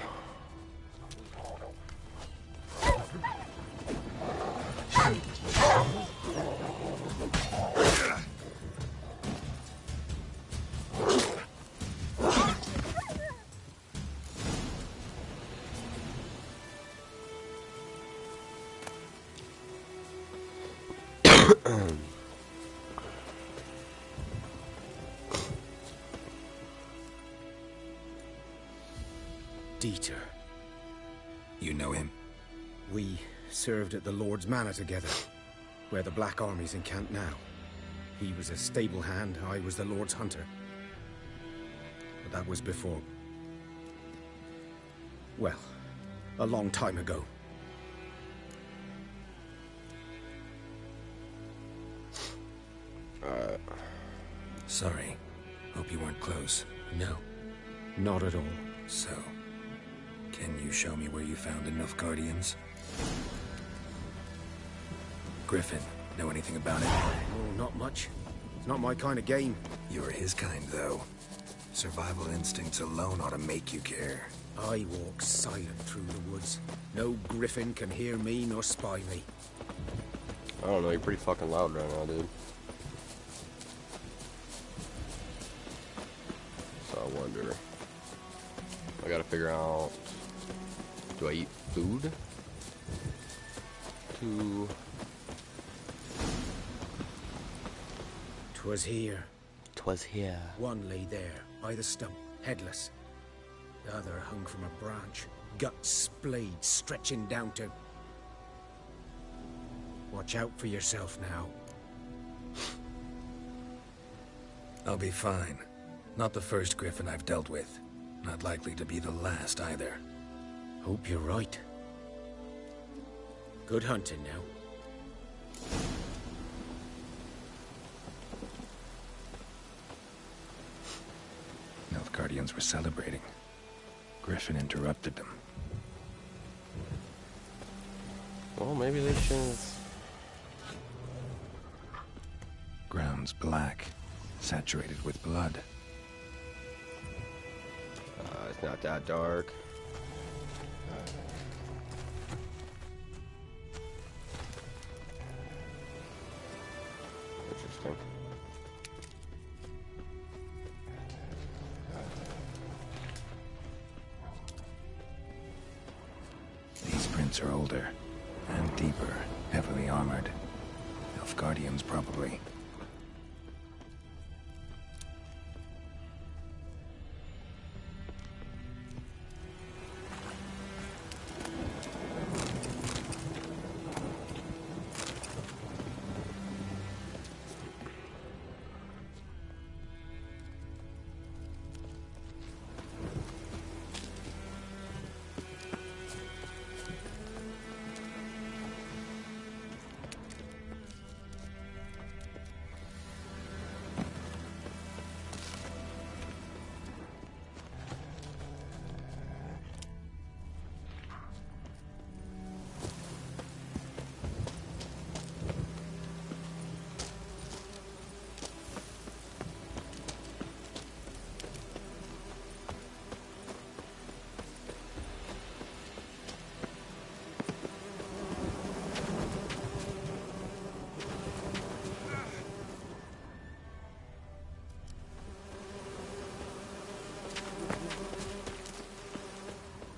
Dieter. You know him? We served at the Lord's Manor together, where the Black Army's encamped now. He was a stable hand, I was the Lord's hunter. But that was before... well, a long time ago. Sorry. Hope you weren't close. No, not at all. So, can you show me where you found the Nilfgaardians? Griffin, know anything about it? Oh, not much. As not my kind of game. You're his kind, though. Survival instincts alone ought to make you care. I walk silent through the woods. No griffin can hear me nor spy me. I don't know, you're pretty fucking loud right now, dude. So I wonder. I gotta figure out, do I eat food? Twas here. 'Twas here. One lay there, by the stump, headless. The other hung from a branch, gut splayed, stretching down to... Watch out for yourself now. I'll be fine. Not the first griffin I've dealt with. Not likely to be the last either. Hope you're right. Good hunting now. Nilfgaardians were celebrating. Griffin interrupted them. Well, maybe they should. Ground's black, saturated with blood. It's not that dark. Interesting. These prints are older and deeper, heavily armored. Nilfgaardians, probably.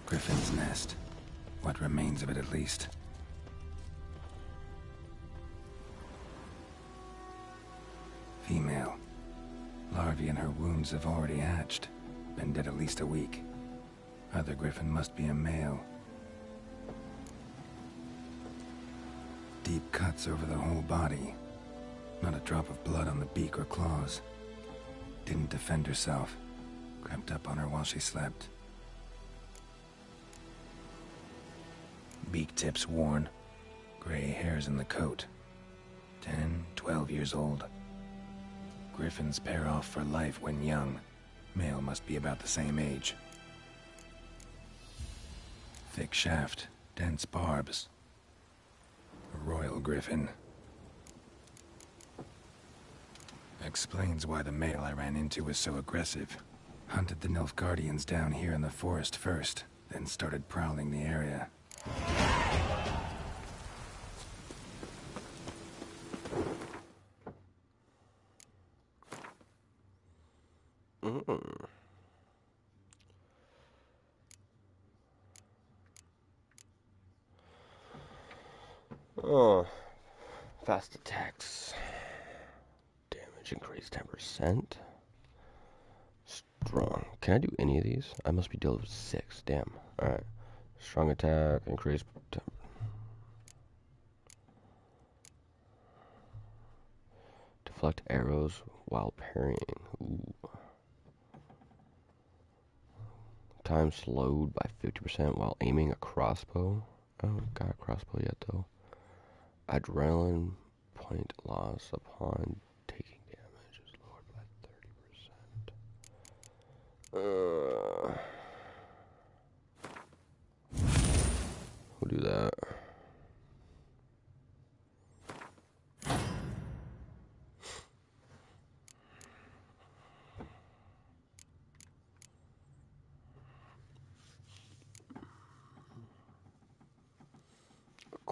Griffin's nest. What remains of it, at least. Female. Larvae in her wounds have already hatched. Been dead at least a week. Other griffin must be a male. Deep cuts over the whole body. Not a drop of blood on the beak or claws. Didn't defend herself. Crept up on her while she slept. Beak tips worn. Gray hairs in the coat. 10, 12 years old. Griffins pair off for life when young. Male must be about the same age. Thick shaft, dense barbs. A royal griffin. Explains why the male I ran into was so aggressive. Hunted the Nilfgaardians down here in the forest first, then started prowling the area. Oh, fast attacks. Damage increased 10%. Strong. Can I do any of these? I must be dealing with 6. Damn. Alright. Strong attack, increased. Deflect arrows while parrying. Ooh. Time slowed by 50% while aiming a crossbow. I haven't got a crossbow yet though. Adrenaline point loss upon taking damage is lowered by 30%. We'll do that.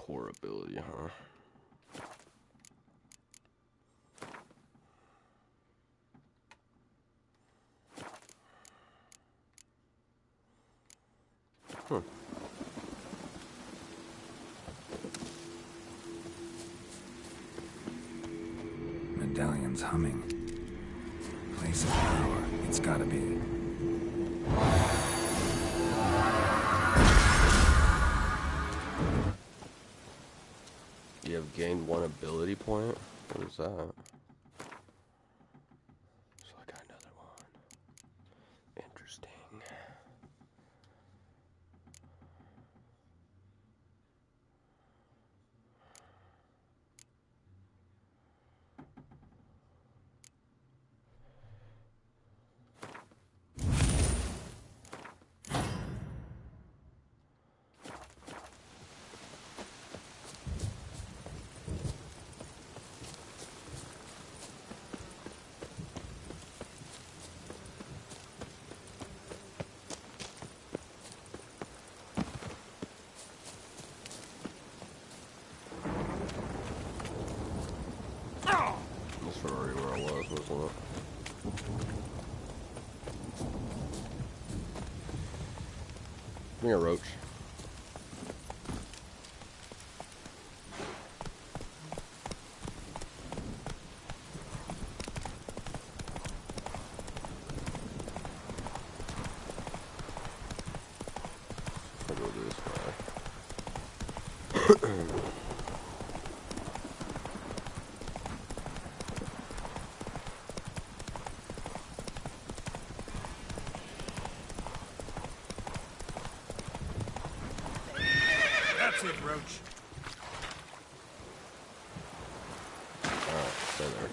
core ability, huh? Medallion's humming. Place of power. It's gotta be. You have gained 1 ability point? What is that? So I got another one. Interesting. That's already where I was, wasn't it? Bring a roach. I'll go this way. That's it, Roach. Alright, stay there.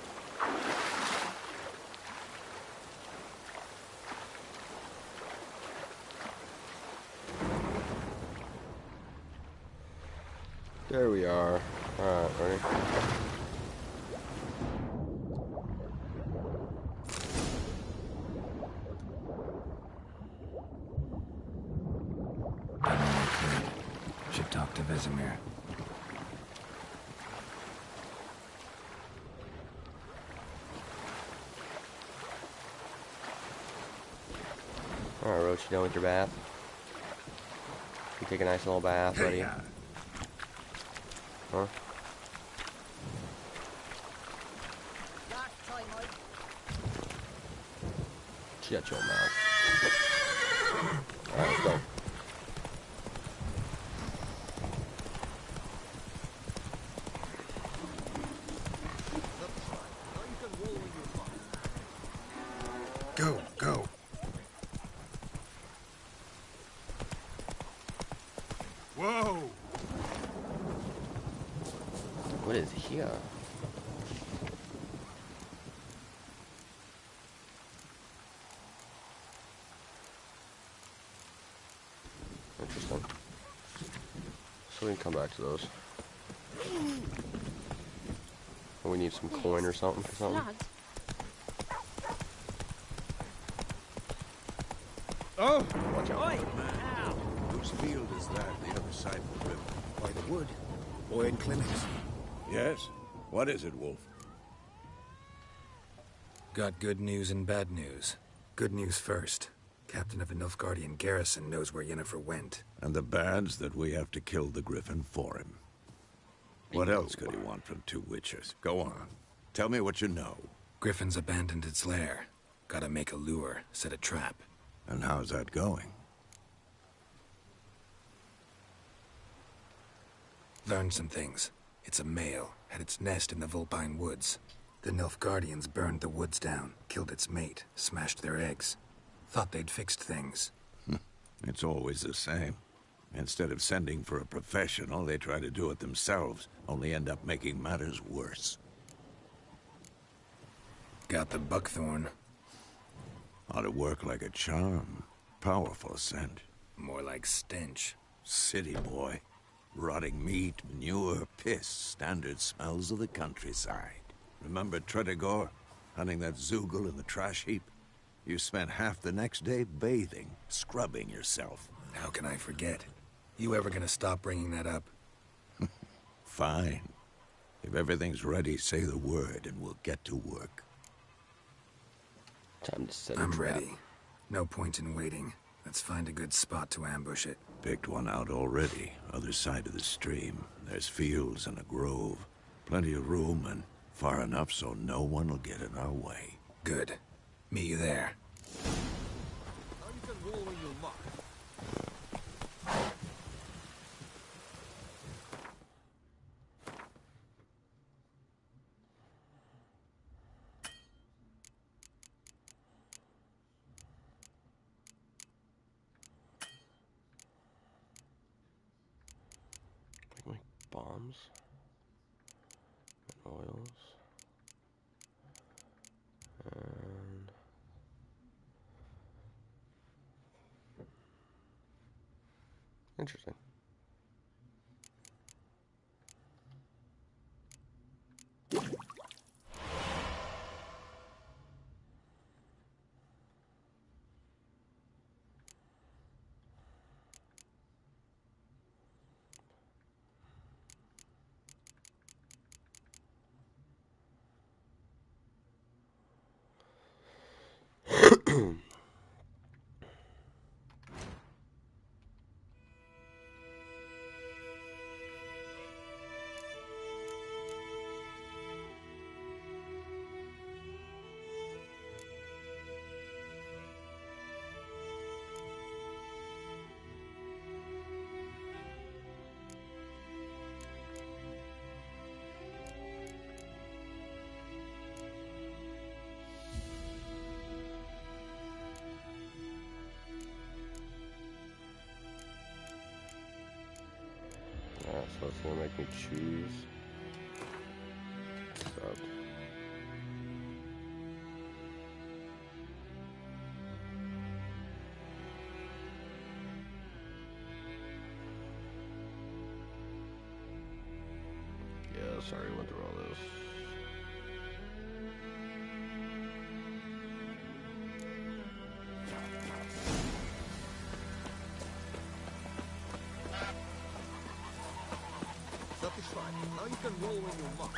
There we are. Alright, ready? Should talk to Vesemir. Alright, Roach, you done with your bath? You take a nice little bath, buddy? Huh? Shut your mouth. Alright, let's go. Go, go. Whoa! What is here? Interesting. So we can come back to those. Oh, we need some coin or something for something. Oh! Watch out. Whose field is that, the other side of the river? By the wood. Boyd Clinics. Yes? What is it, Wolf? Got good news and bad news. Good news first. Captain of the Nilfgaardian garrison knows where Yennefer went. And the bad's that we have to kill the Griffin for him. What else could he want from 2 witchers? Go on. Tell me what you know. Griffin's abandoned its lair. Gotta make a lure, set a trap. And how's that going? Learned some things. It's a male, had its nest in the Vulpine Woods. The Nilfgaardians burned the woods down, killed its mate, smashed their eggs. Thought they'd fixed things. It's always the same. Instead of sending for a professional, they try to do it themselves, only end up making matters worse. Got the buckthorn. Ought to work like a charm. Powerful scent. More like stench. City boy. Rotting meat, manure, piss, standard smells of the countryside. Remember Tredegor? Hunting that Zoogle in the trash heap? You spent half the next day bathing, scrubbing yourself. How can I forget? You ever gonna stop bringing that up? Fine. If everything's ready, say the word and we'll get to work. Time to set a I'm trap. ready. No point in waiting. Let's find a good spot to ambush it. Picked one out already. Other side of the stream. There's fields and a grove. Plenty of room and far enough so no one will get in our way. Good. Meet you there. Now you can roll when you mark. Make bombs and oils and interesting. So it's gonna make me choose. Sub. Yeah, sorry, went through all this. Satisfied. Now you can roll when you mark.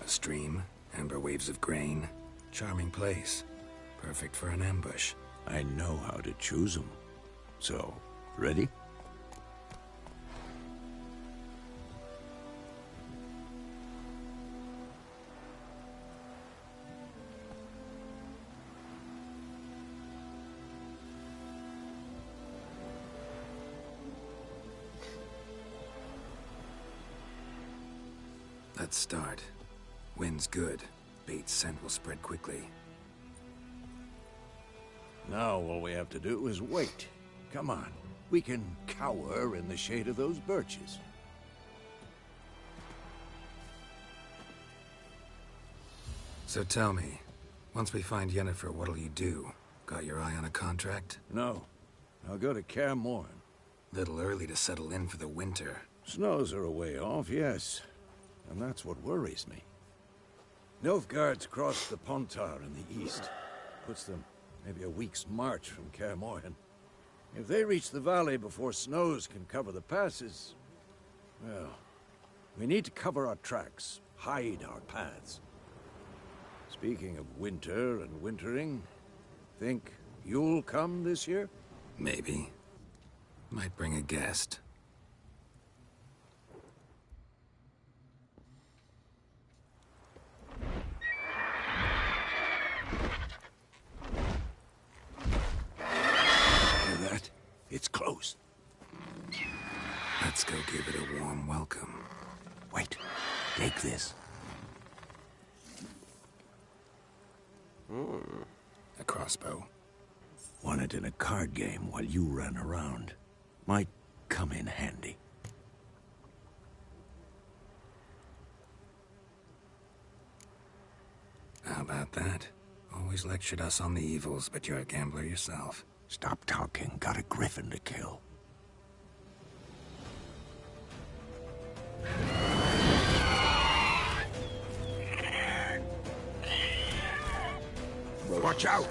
Stream, amber waves of grain. Charming place. Perfect for an ambush. I know how to choose them. So, ready? Let's start. Wind's good. Bait's scent will spread quickly. Now all we have to do is wait. Come on. We can cower in the shade of those birches. So tell me, once we find Yennefer, what'll you do? Got your eye on a contract? No. I'll go to Kaer Morhen. Little early to settle in for the winter. Snows are a way off, yes. And that's what worries me. Nilfgaard's crossed the Pontar in the east. Puts them maybe a week's march from Kaer Morhen. If they reach the valley before snows can cover the passes, well, we need to cover our tracks, hide our paths. Speaking of winter and wintering, think you'll come this year? Maybe. Might bring a guest. Hear that? It's close. Let's go give it a warm welcome. Wait. Take this. A crossbow. Won it in a card game while you ran around. Might come in handy. about that. Always lectured us on the evils, but you're a gambler yourself. Stop talking. Got a griffin to kill. Watch out!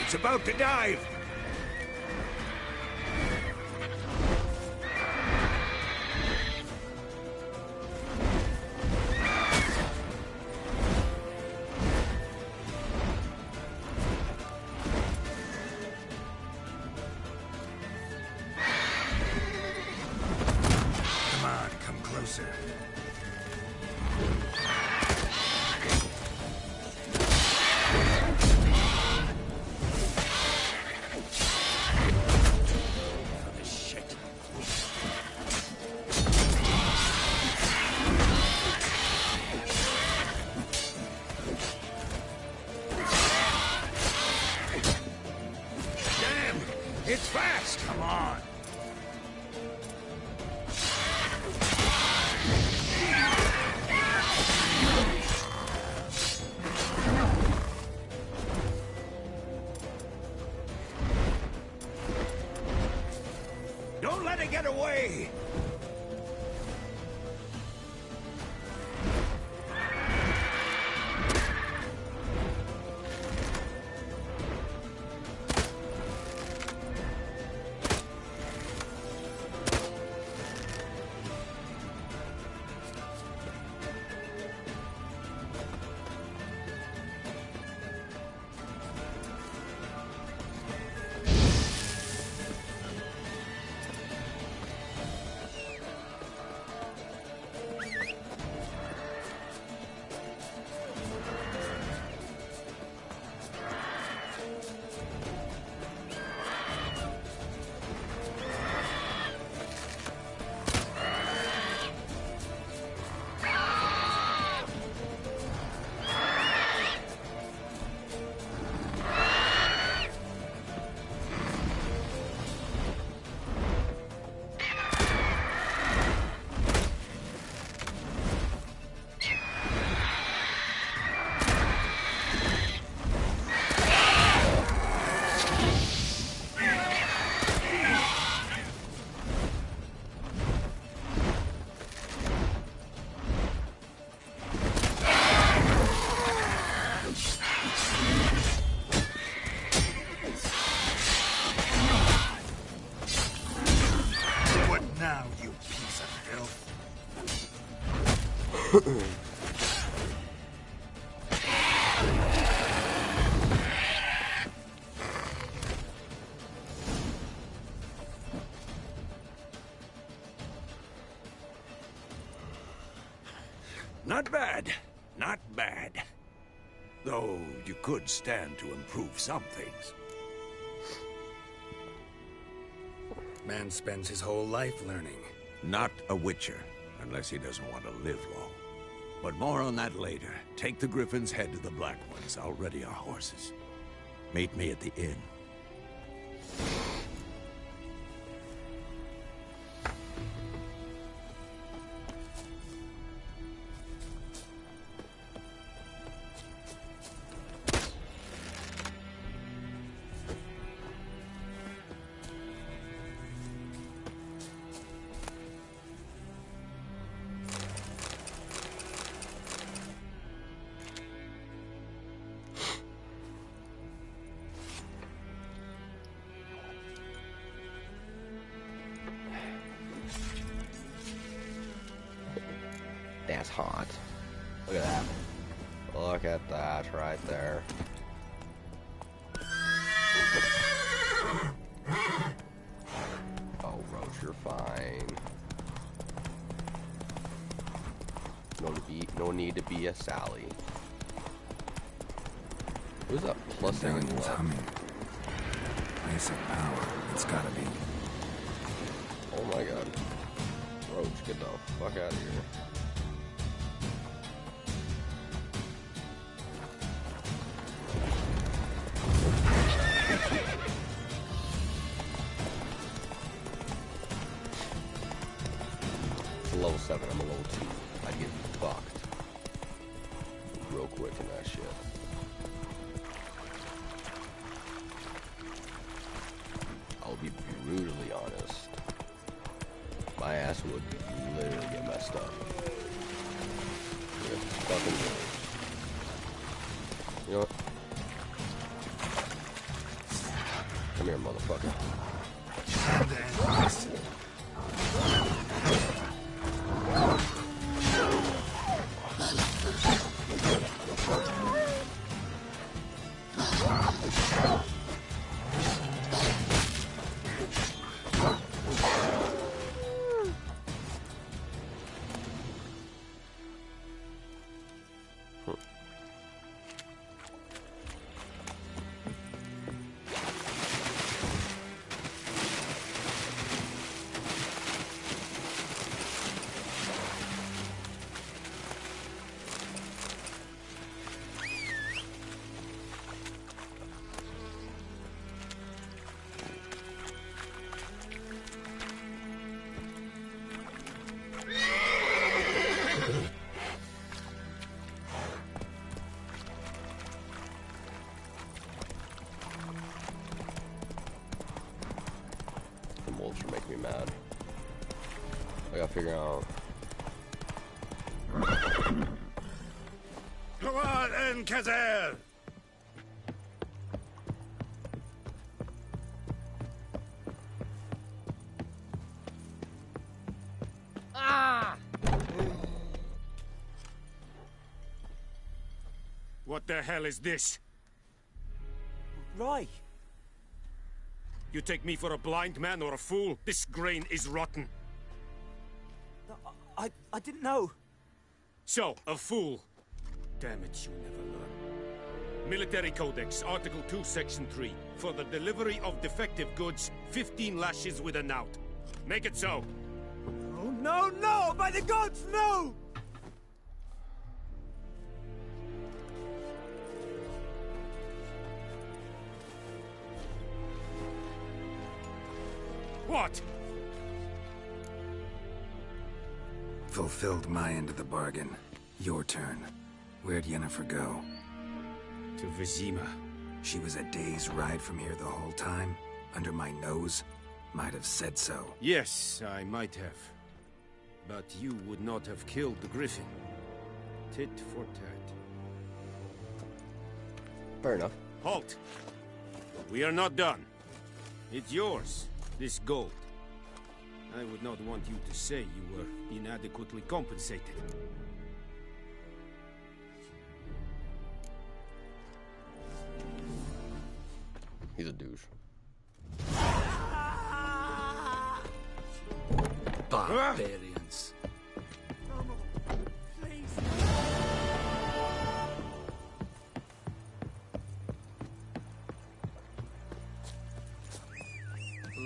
It's about to dive! Come on, come closer. It's fast! Come on. Don't let it get away! Not bad. Not bad. Though you could stand to improve some things. Man spends his whole life learning. Not a witcher, unless he doesn't want to live long. But more on that later. Take the Griffin's head to the Black Ones. I'll ready our horses. Meet me at the inn. That's hot. Look at that. Look at that right there. Oh, Roach, you're fine. No need to be a Sally. Who's that plus thing in the left? Humming. Place of power. It's gotta be. Oh my god. Roach, get the fuck out of here. level 7, I'm a level 2. I'd get fucked real quick in that shit. I'll be brutally honest. My ass would literally get messed up. Yeah, fucking worse. You know what? Come here, motherfucker. Make me mad. I gotta figure out. Come on, Enkazel! Ah! What the hell is this? Right. You take me for a blind man or a fool? This grain is rotten. I didn't know. So, a fool. Damn it, you never learn. Military Codex, Article 2, Section 3. For the delivery of defective goods, 15 lashes with a knout. Make it so. Oh, no, no! By the gods, no! What? Fulfilled my end of the bargain. Your turn. Where'd Yennefer go? To Vizima. She was a day's ride from here the whole time? Under my nose? Might have said so. Yes, I might have. But you would not have killed the griffin. Tit for tat. Fair enough. Halt! We are not done. It's yours, this gold. I would not want you to say you were inadequately compensated. He's a douche. Barbarians.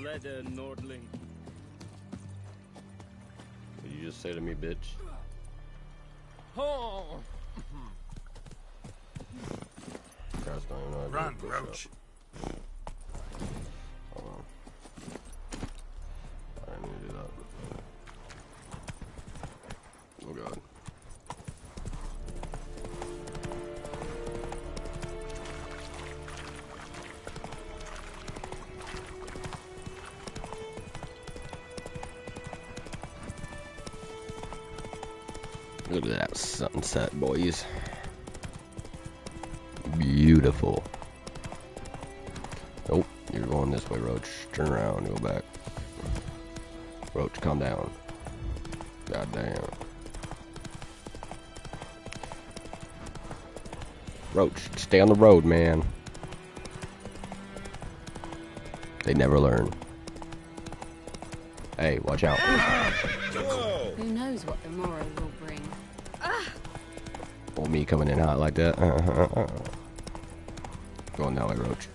Leather, Nordling. What did you just say to me, bitch? Oh. Christ, I don't know how to Run, push Roach. up. Hold on. I didn't need to do that. Oh god. Look at that sunset, boys. Beautiful. Nope, you're going this way, Roach. Turn around, go back. Roach, calm down. God damn. Roach, stay on the road, man. They never learn. Hey, watch out. Who knows what the morrow will bring? Or me coming in hot like that. Going that way, Roach.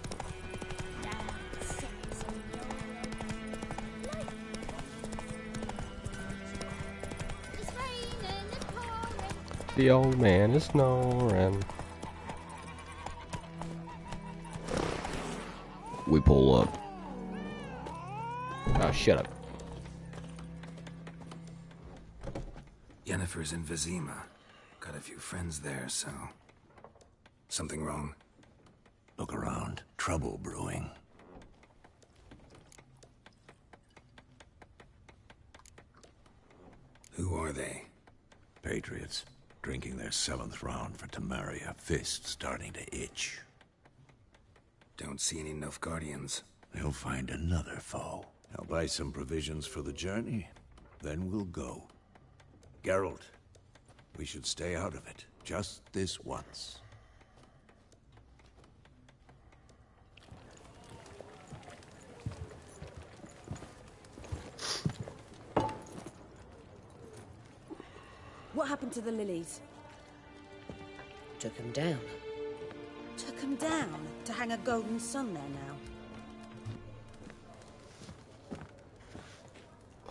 The old man is snoring. We pull up. Oh, shut up. Yennefer's in Vizima. Got a few friends there, so... Something wrong? Look around. Trouble brewing. Who are they? Patriots. Drinking their 7th round for Temeria. Fists starting to itch. Don't see any Nilfgaardians. They'll find another foe. I'll buy some provisions for the journey. Then we'll go. Geralt, we should stay out of it. Just this once. What happened to the lilies? Took them down. Took them down? To hang a golden sun there now?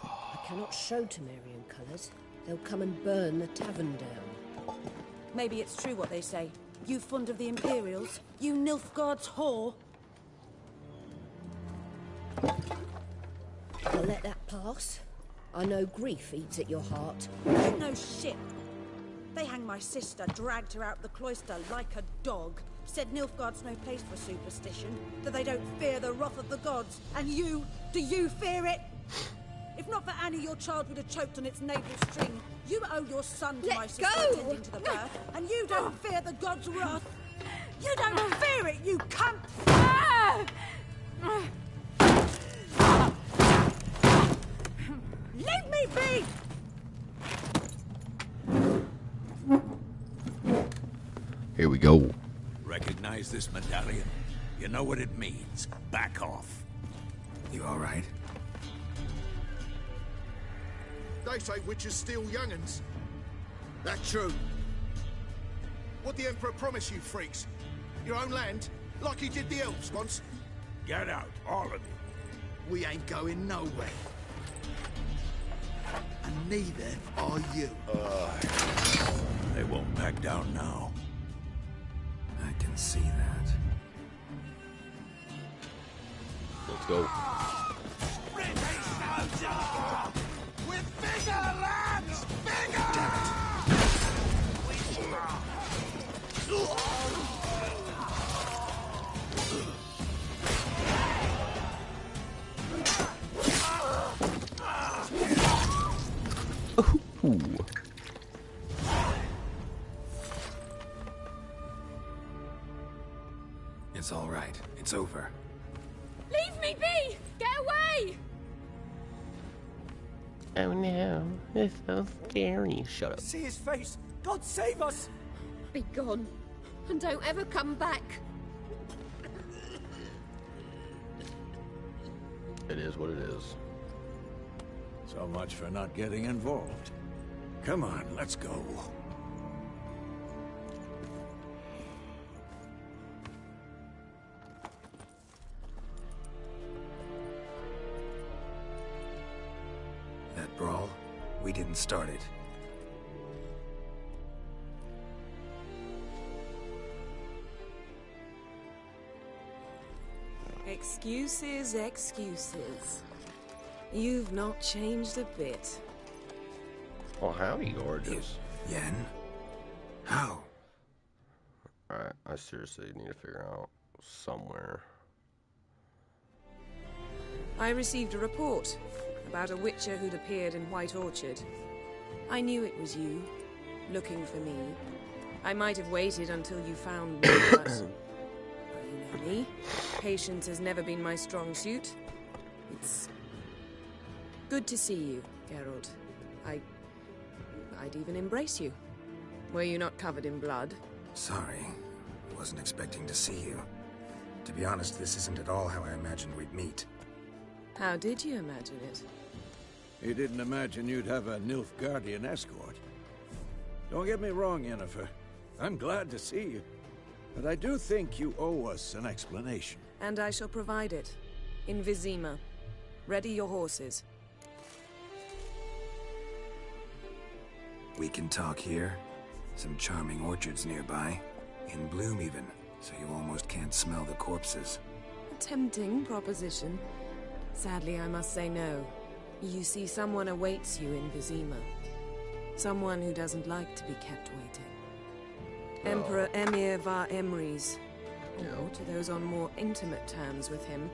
I cannot show Temerian colours. They'll come and burn the tavern down. Maybe it's true what they say. You fond of the Imperials? You Nilfgaard's whore? I'll let that pass. I know grief eats at your heart. You know shit. They hanged my sister, dragged her out the cloister like a dog. Said Nilfgaard's no place for superstition, that they don't fear the wrath of the gods. And you, do you fear it? If not for Annie, your child would have choked on its navel string. You owe your son to my sister attending to the birth, and you don't fear the gods' wrath. You don't fear it, you cunt! Leave me be! Here we go. Recognize this medallion? You know what it means. Back off. You all right? They say witches steal young'uns. That true. What the Emperor promised you, freaks? Your own land? Like he did the elves once? Get out, all of you. We ain't going nowhere. And neither are you. They won't back down now. I can see that. Let's go. With bigger lads! Bigger! Ooh. It's all right. It's over. Leave me be! Get away! Oh no, it's so scary. Shut up. See his face! God save us! Be gone, and don't ever come back. It is what it is. So much for not getting involved. Come on, let's go. That brawl, we didn't start it. Excuses, excuses. You've not changed a bit. Oh, howdy, gorgeous. Yen? How? Alright, I seriously need to figure out somewhere. I received a report about a witcher who'd appeared in White Orchard. I knew it was you, looking for me. I might have waited until you found me, but you know me. Patience has never been my strong suit. It's good to see you, Geralt. I'd even embrace you. Were you not covered in blood? Sorry. Wasn't expecting to see you. To be honest, this isn't at all how I imagined we'd meet. How did you imagine it? He didn't imagine you'd have a Nilfgaardian escort. Don't get me wrong, Yennefer. I'm glad to see you. But I do think you owe us an explanation. And I shall provide it. In Vizima. Ready your horses. We can talk here. Some charming orchards nearby. In bloom even, so you almost can't smell the corpses. A tempting proposition. Sadly, I must say no. You see, someone awaits you in Vizima. Someone who doesn't like to be kept waiting. Emperor Emir var Emrys. Or to those on more intimate terms with him,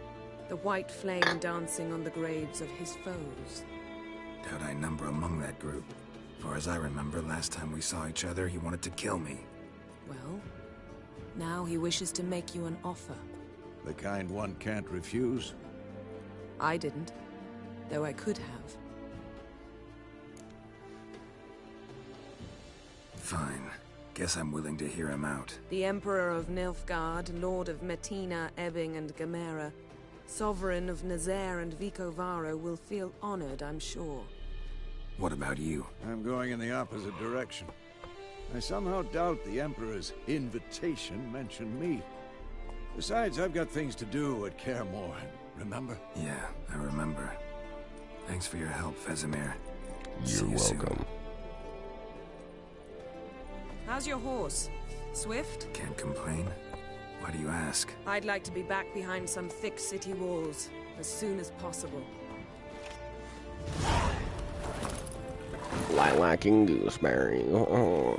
the white flame dancing on the graves of his foes. Doubt I number among that group. Far as I remember, last time we saw each other, he wanted to kill me. Well, now he wishes to make you an offer. The kind one can't refuse? I didn't, though I could have. Fine. Guess I'm willing to hear him out. The Emperor of Nilfgaard, Lord of Metina, Ebbing, and Gamera, Sovereign of Nazaire and Vicovaro will feel honored, I'm sure. What about you? I'm going in the opposite direction. I somehow doubt the Emperor's invitation mentioned me. Besides, I've got things to do at Kaer Morhen, remember? Yeah, I remember. Thanks for your help, Vesemir. You're welcome. How's your horse? Swift? Can't complain. Why do you ask? I'd like to be back behind some thick city walls as soon as possible. Lilac and gooseberry. Oh.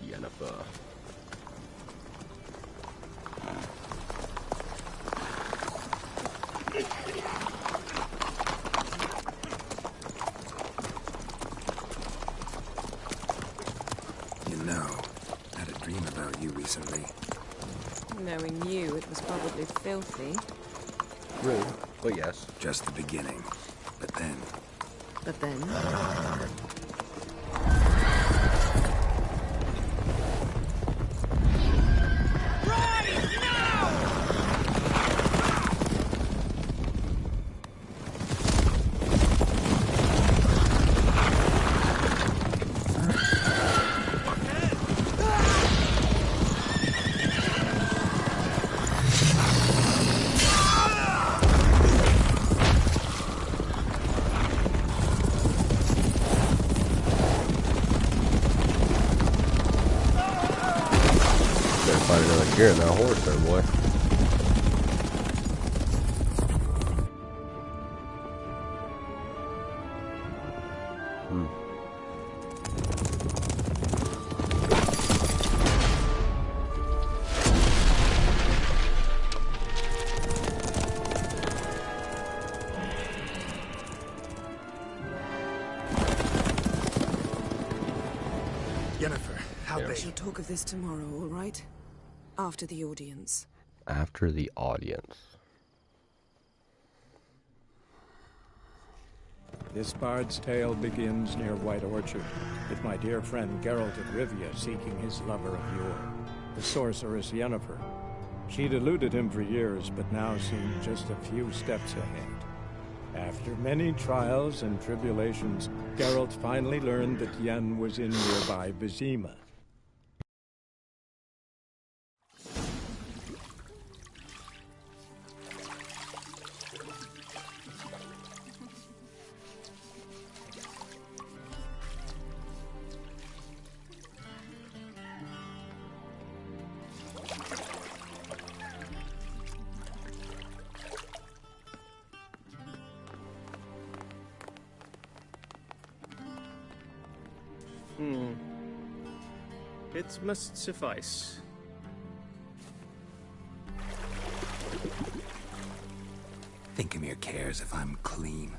Yennefer. You know, I had a dream about you recently. Knowing you, it was probably filthy. Really? But yes. Just the beginning. But then... But then... Find another gear in that horse there, boy. Yennefer, how We big? shall talk of this tomorrow, all right? After the audience. After the audience. This bard's tale begins near White Orchard, with my dear friend Geralt of Rivia seeking his lover of yore, the sorceress Yennefer. She'd eluded him for years, but now seemed just a few steps ahead. After many trials and tribulations, Geralt finally learned that Yen was in nearby Vizima. It must suffice. Thinkemir cares if I'm clean.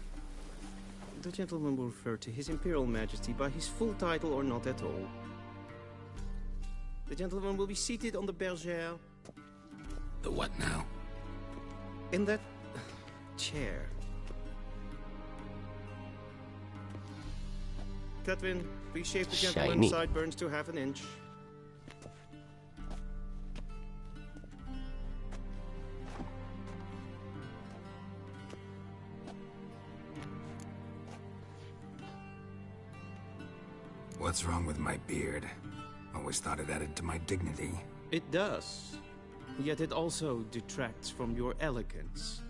The gentleman will refer to His Imperial Majesty by his full title or not at all. The gentleman will be seated on the bergère. The what now? In that chair. Catwin, please shave the gentleman's Shiny. sideburns to half an inch. What's wrong with my beard? Always thought it added to my dignity. It does. Yet it also detracts from your elegance.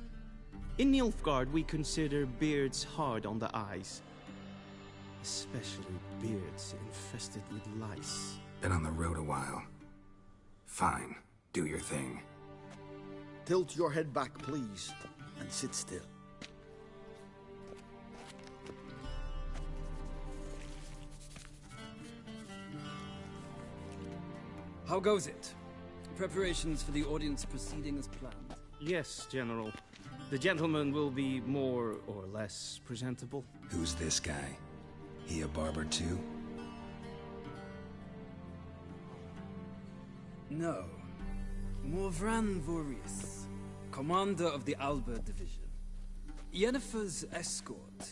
In Nilfgaard, we consider beards hard on the eyes. Especially beards infested with lice. Been on the road a while. Fine, do your thing. Tilt your head back, please, and sit still. How goes it? Preparations for the audience proceeding as planned? Yes, General. The gentleman will be more or less presentable. Who's this guy? He a barber too? No. Morvran Vorius, commander of the Alba Division. Yennefer's escort.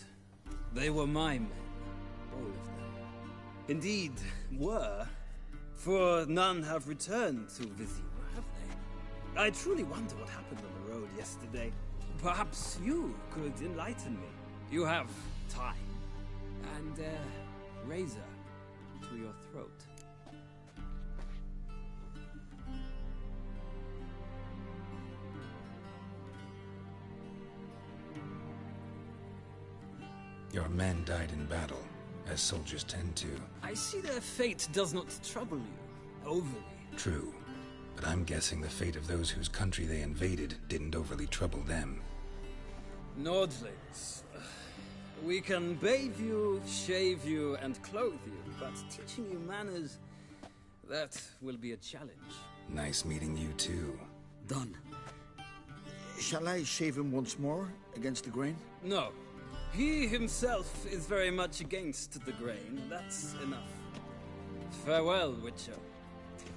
They were my men, all of them. Indeed, were. For none have returned to Vizima, have they? I truly wonder what happened on the road yesterday. Perhaps you could enlighten me. You have time. And a razor to your throat. Your men died in battle, as soldiers tend to. I see their fate does not trouble you overly. True, but I'm guessing the fate of those whose country they invaded didn't overly trouble them. Nordlings. We can bathe you, shave you, and clothe you, but teaching you manners, that will be a challenge. Nice meeting you too. Done. Shall I shave him once more, against the grain? No. He himself is very much against the grain. That's enough. Farewell, Witcher.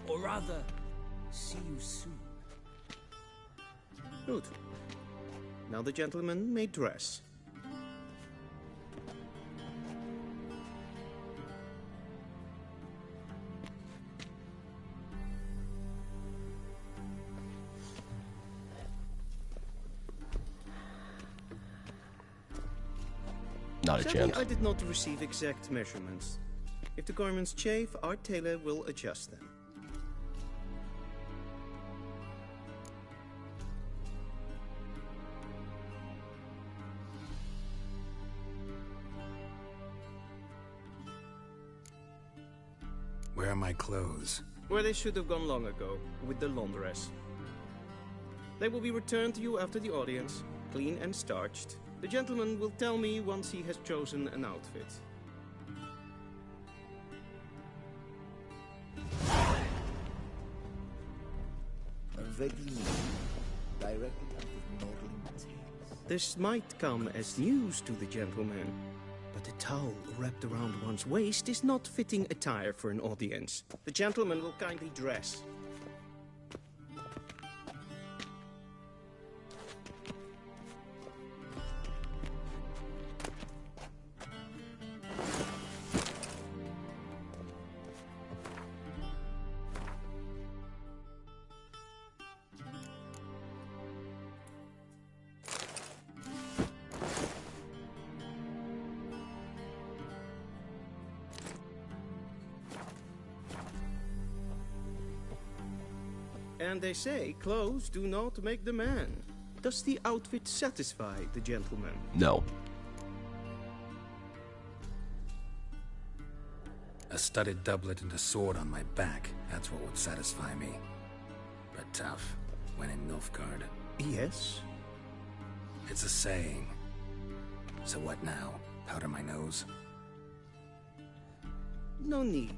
Or rather, see you soon. Good. Now the gentleman may dress. Not a Sadly, chance. I did not receive exact measurements. If the garments chafe, our tailor will adjust them. Where are my clothes? Where they should have gone long ago, with the laundress. They will be returned to you after the audience, clean and starched. The gentleman will tell me once he has chosen an outfit. A ready meal, directly out of Nordling Tales. This might come as news to the gentleman, but a towel wrapped around one's waist is not fitting attire for an audience. The gentleman will kindly dress. And they say clothes do not make the man. Does the outfit satisfy the gentleman? No. A studded doublet and a sword on my back. That's what would satisfy me. But tough, when in Nilfgaard. Yes? It's a saying. So what now? Powder my nose? No need.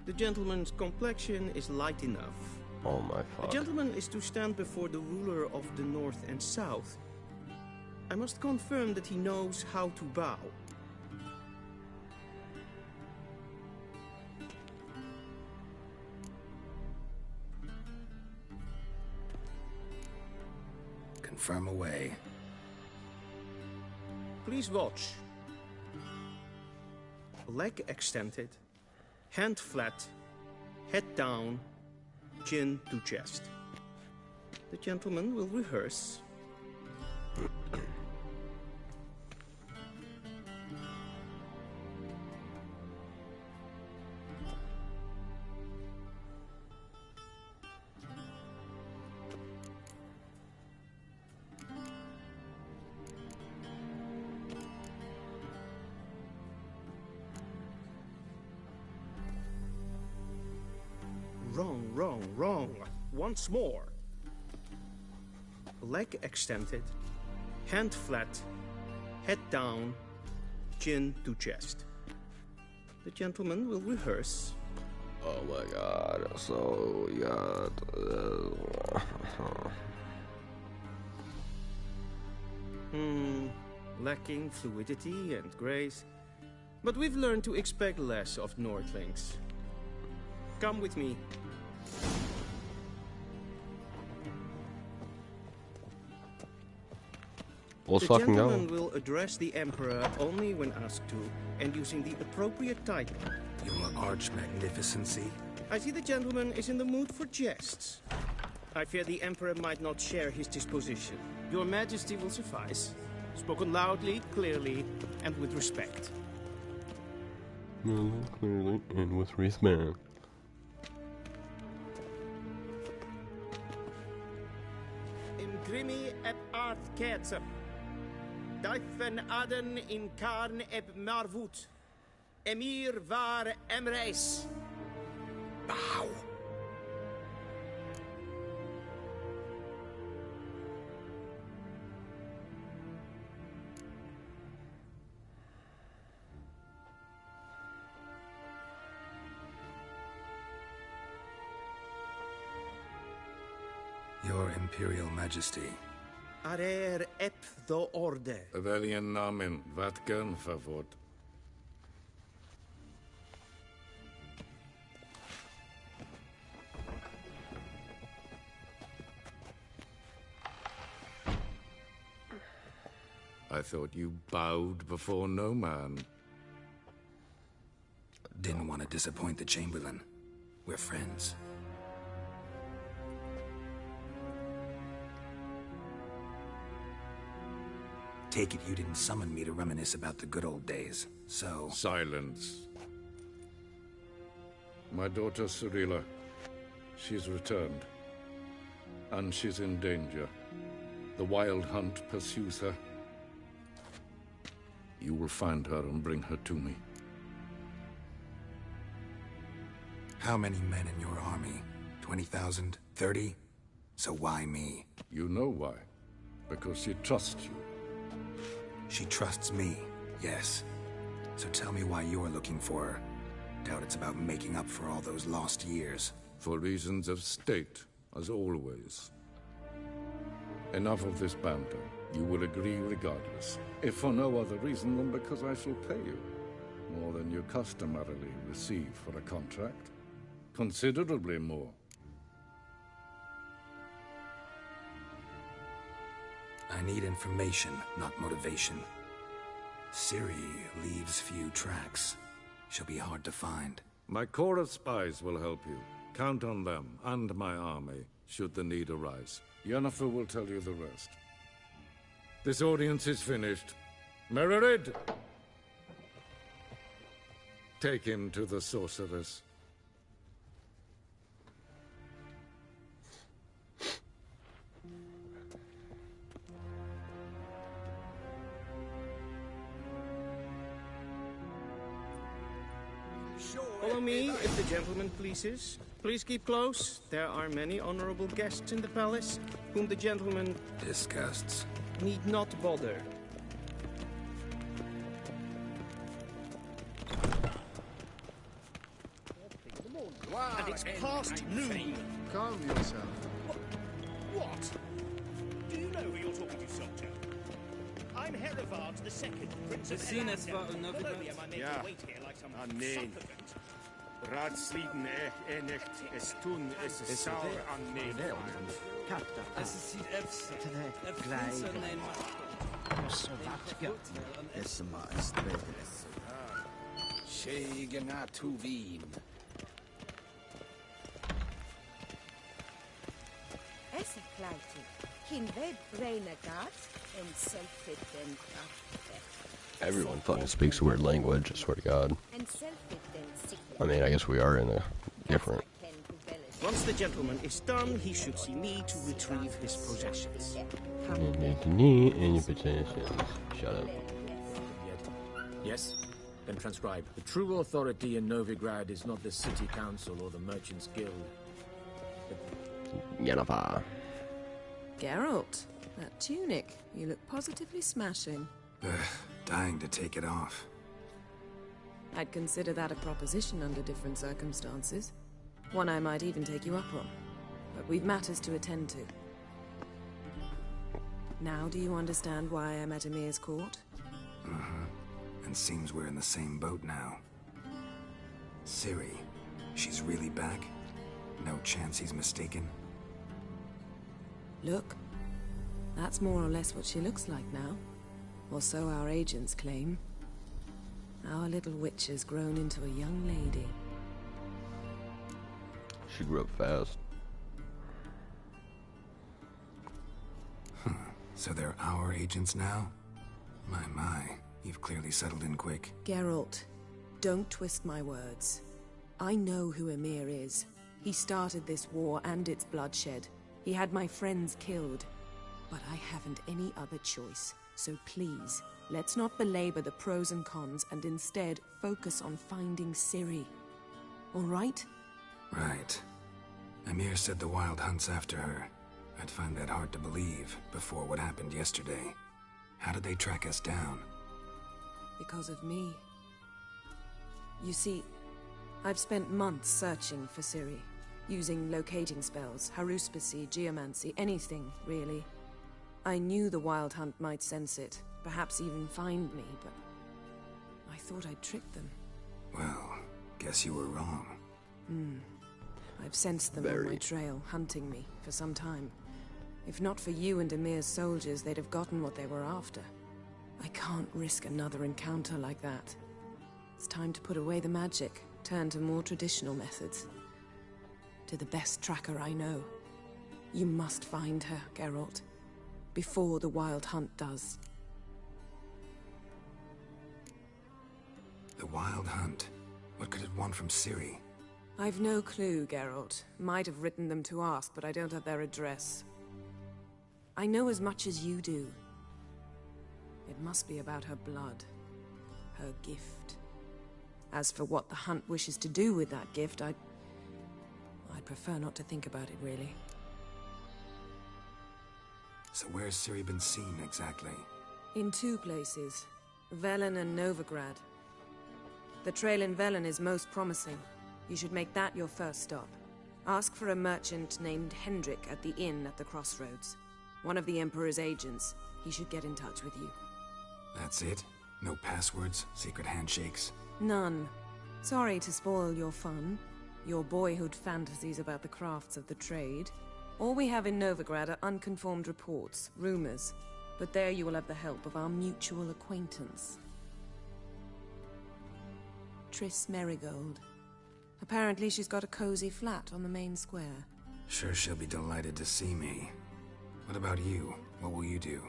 The gentleman's complexion is light enough. Oh my The fuck. gentleman is to stand before the ruler of the North and South. I must confirm that he knows how to bow. Confirm away. Please watch. Leg extended, hand flat, head down, chin to chest. The gentleman will rehearse. wrong. Once more. Leg extended, hand flat, head down, chin to chest. The gentleman will rehearse. Oh my god, so we got... Lacking fluidity and grace. But we've learned to expect less of Nordlings. Come with me. Let's The fucking go. gentleman will address the Emperor only when asked to, and using the appropriate title. Your arch magnificency. I see the gentleman is in the mood for jests. I fear the Emperor might not share his disposition. Your Majesty will suffice. Spoken loudly, clearly, and with respect. Clearly and with respect. Imgrimi eb art ketzer. Daifen aden in karn eb marvut. Emir var emreis. Bow. Your Imperial Majesty. Arer ep the orde. Welchen Namen? Wat gern favor? I thought you bowed before no man. Didn't want to disappoint the Chamberlain. We're friends. Take it you didn't summon me to reminisce about the good old days, so... Silence. My daughter Cirilla, she's returned. And she's in danger. The Wild Hunt pursues her. You will find her and bring her to me. How many men in your army? 20,000? 30? So why me? You know why. Because she trusts you. She trusts me, yes. So tell me why you're looking for her. Doubt it's about making up for all those lost years. For reasons of state, as always. Enough of this banter. You will agree regardless. If for no other reason than because I shall pay you. More than you customarily receive for a contract. Considerably more. I need information, not motivation. Ciri leaves few tracks. She'll be hard to find. My corps of spies will help you. Count on them, and my army, should the need arise. Yennefer will tell you the rest. This audience is finished. Mererid! Take him to the sorceress. Follow me, if the gentleman pleases. Please keep close. There are many honorable guests in the palace, whom the gentleman... disgusts. ...need not bother. And it's past noon. Calm yourself. What? Do you know who you're talking to, soldier? I'm Herivard II, Prince of Sinnes var Elendel. unövergått. Not only am I made Ja. to wait here like some nee. supplicant. Ratsliden nicht es tun, es ist sauer an Nebel. Es ist sitt efter. Tjejorna tog vin. Esse kleite, kin ved brene gat, en selfit den krafte. Everyone fucking speaks a weird language, I swear to God. En selfit den sikle. I mean, I guess we are in a different... Once the gentleman is done, he should see me to retrieve his possessions. Any possessions. Shut up. Yes? Then transcribe. The true authority in Novigrad is not the city council or the merchants' guild. Yennefer. Geralt, that tunic. You look positively smashing. Ugh, dying to take it off. I'd consider that a proposition under different circumstances. One I might even take you up on. But we've matters to attend to. Now do you understand why I'm at Emir's court? Uh-huh. And seems we're in the same boat now. Ciri, she's really back? No chance he's mistaken? Look, that's more or less what she looks like now. Or so our agents claim. Our little witch has grown into a young lady. She grew up fast. Huh. So they're our agents now? My. You've clearly settled in quick. Geralt, don't twist my words. I know who Emir is. He started this war and its bloodshed. He had my friends killed. But I haven't any other choice. So please, let's not belabor the pros and cons and instead focus on finding Ciri. All right? Right. Emir said the Wild Hunt's after her. I'd find that hard to believe before what happened yesterday. How did they track us down? Because of me. You see, I've spent months searching for Ciri, using locating spells, haruspicy, geomancy, anything, really. I knew the Wild Hunt might sense it, perhaps even find me, but I thought I'd tricked them. Well, guess you were wrong. I've sensed them on my trail, hunting me, for some time. If not for you and Emir's soldiers, they'd have gotten what they were after. I can't risk another encounter like that. It's time to put away the magic, turn to more traditional methods. To the best tracker I know. You must find her, Geralt. Before the Wild Hunt does. The Wild Hunt? What could it want from Ciri? I've no clue, Geralt. Might have written them to ask, but I don't have their address. I know as much as you do. It must be about her blood. Her gift. As for what the Hunt wishes to do with that gift, I'd prefer not to think about it, really. So where's Ciri been seen, exactly? In two places. Velen and Novigrad. The trail in Velen is most promising. You should make that your first stop. Ask for a merchant named Hendrik at the inn at the crossroads. One of the Emperor's agents. He should get in touch with you. That's it? No passwords? Secret handshakes? None. Sorry to spoil your fun. Your boyhood fantasies about the crafts of the trade. All we have in Novigrad are unconfirmed reports, rumors. But there you will have the help of our mutual acquaintance. Triss Merigold. Apparently she's got a cozy flat on the main square. Sure she'll be delighted to see me. What about you? What will you do?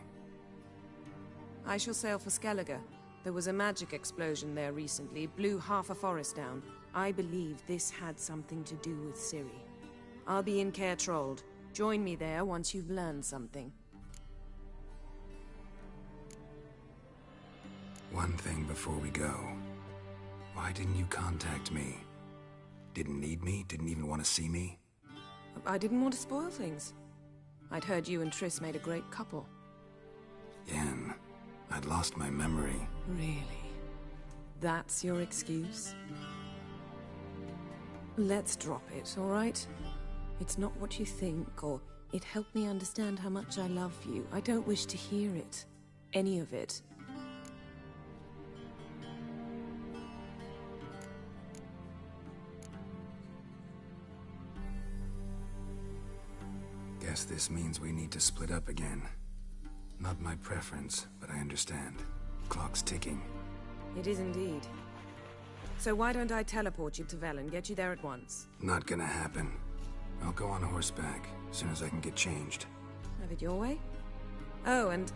I shall sail for Skellige. There was a magic explosion there recently, blew half a forest down. I believe this had something to do with Ciri. I'll be in Caer Trolde. Join me there once you've learned something. One thing before we go. Why didn't you contact me? Didn't need me? Didn't even want to see me? I didn't want to spoil things. I'd heard you and Triss made a great couple. Yen, I'd lost my memory. Really? That's your excuse? Let's drop it, all right? It's not what you think, or it helped me understand how much I love you. I don't wish to hear it. Any of it. Guess this means we need to split up again. Not my preference, but I understand. Clock's ticking. It is indeed. So why don't I teleport you to Velen, get you there at once? Not gonna happen. I'll go on horseback, as soon as I can get changed. Have it your way? Oh, and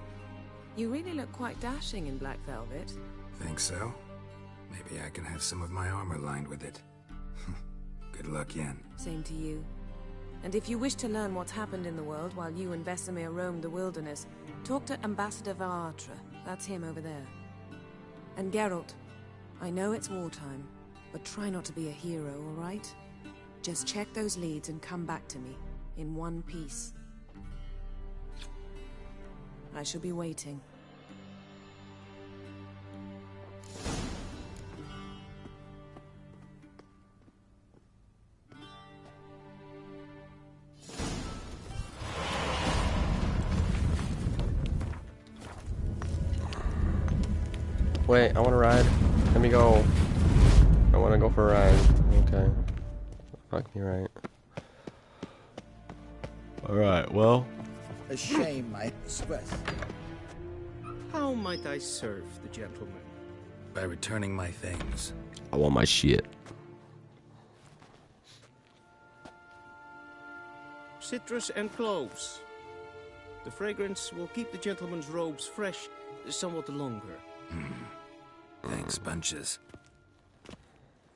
you really look quite dashing in black velvet. Think so? Maybe I can have some of my armor lined with it. Good luck, Yen. Same to you. And if you wish to learn what's happened in the world while you and Vesemir roamed the wilderness, talk to Ambassador Varatra. That's him over there. And Geralt, I know it's wartime, but try not to be a hero, all right? Just check those leads and come back to me, in one piece. I shall be waiting. Wait, I want to ride. Let me go. I want to go for a ride. Okay. Fuck me right. Alright, well. A shame, I express. How might I serve the gentleman? By returning my things. I want my shit. Citrus and cloves. The fragrance will keep the gentleman's robes fresh somewhat longer. Thanks, bunches.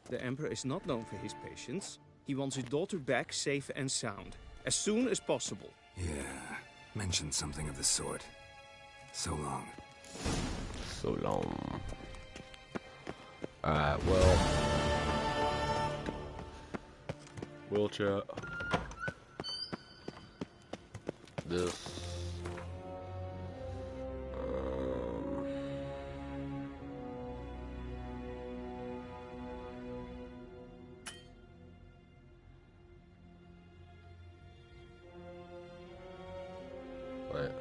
The Emperor is not known for his patience. He wants his daughter back safe and sound, as soon as possible. Yeah, mentioned something of the sort. So long. So long. Alright, well. We'll chat. This. Wait.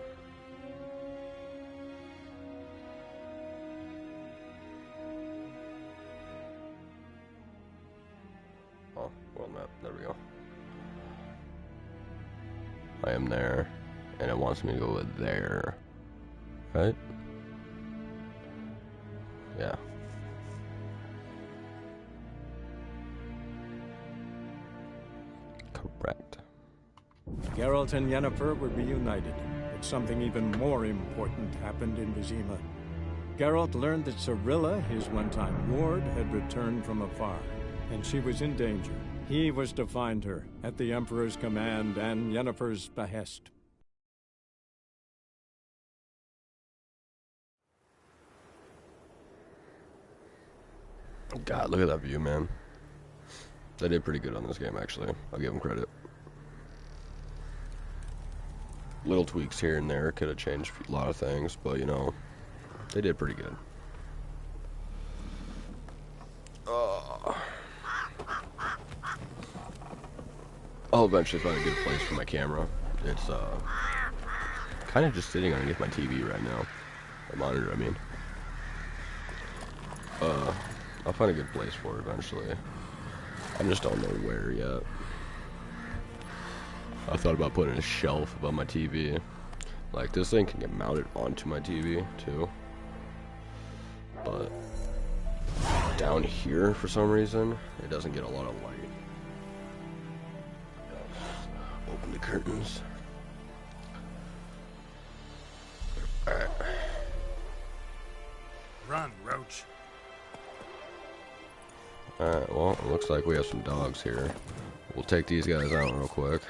Oh, world map. There we go. I am there, and it wants me to go there, right? Yeah. Correct. Geralt and Yennefer were reunited, but something even more important happened in Vizima. Geralt learned that Cirilla, his one-time ward, had returned from afar, and she was in danger. He was to find her, at the Emperor's command and Yennefer's behest. God, look at that view, man. They did pretty good on this game, actually. I'll give them credit. Little tweaks here and there could have changed a lot of things, but, you know, they did pretty good. I'll eventually find a good place for my camera. It's, kind of just sitting underneath my TV right now. My monitor, I mean. I'll find a good place for it eventually. I just don't know where yet. I thought about putting a shelf above my TV. Like, this thing can get mounted onto my TV, too. But down here, for some reason, it doesn't get a lot of light. Open the curtains. Alright. Run, Roach. Alright, well, it looks like we have some dogs here. We'll take these guys out real quick.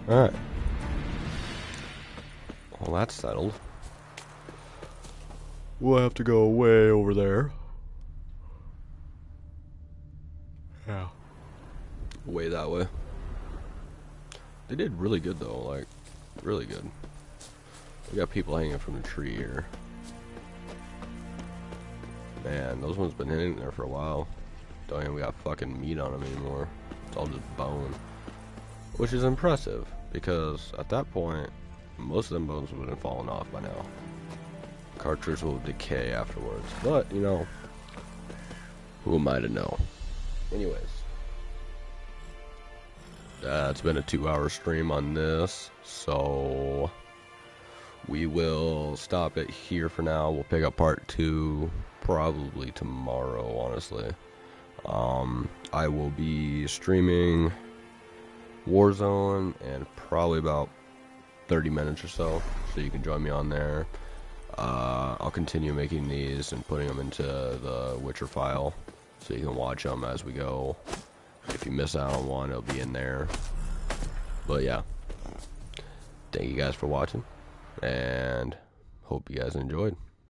Alright. Well, that's settled. We'll have to go way over there. Yeah. Way that way. They did really good though, like, really good. We got people hanging from the tree here. Man, those ones been hanging there for a while. Don't even got fucking meat on them anymore. It's all just bone. Which is impressive, because at that point, most of them bones would have fallen off by now. Cartridge will decay afterwards. But, you know, who am I to know? Anyways. It's been a 2-hour stream on this, so we will stop it here for now. We'll pick up part 2 probably tomorrow, honestly. I will be streaming Warzone in probably about 30 minutes or so you can join me on there. I'll continue making these and putting them into the Witcher file, so you can watch them as we go. If you miss out on one, it'll be in there. But yeah, thank you guys for watching, and hope you guys enjoyed.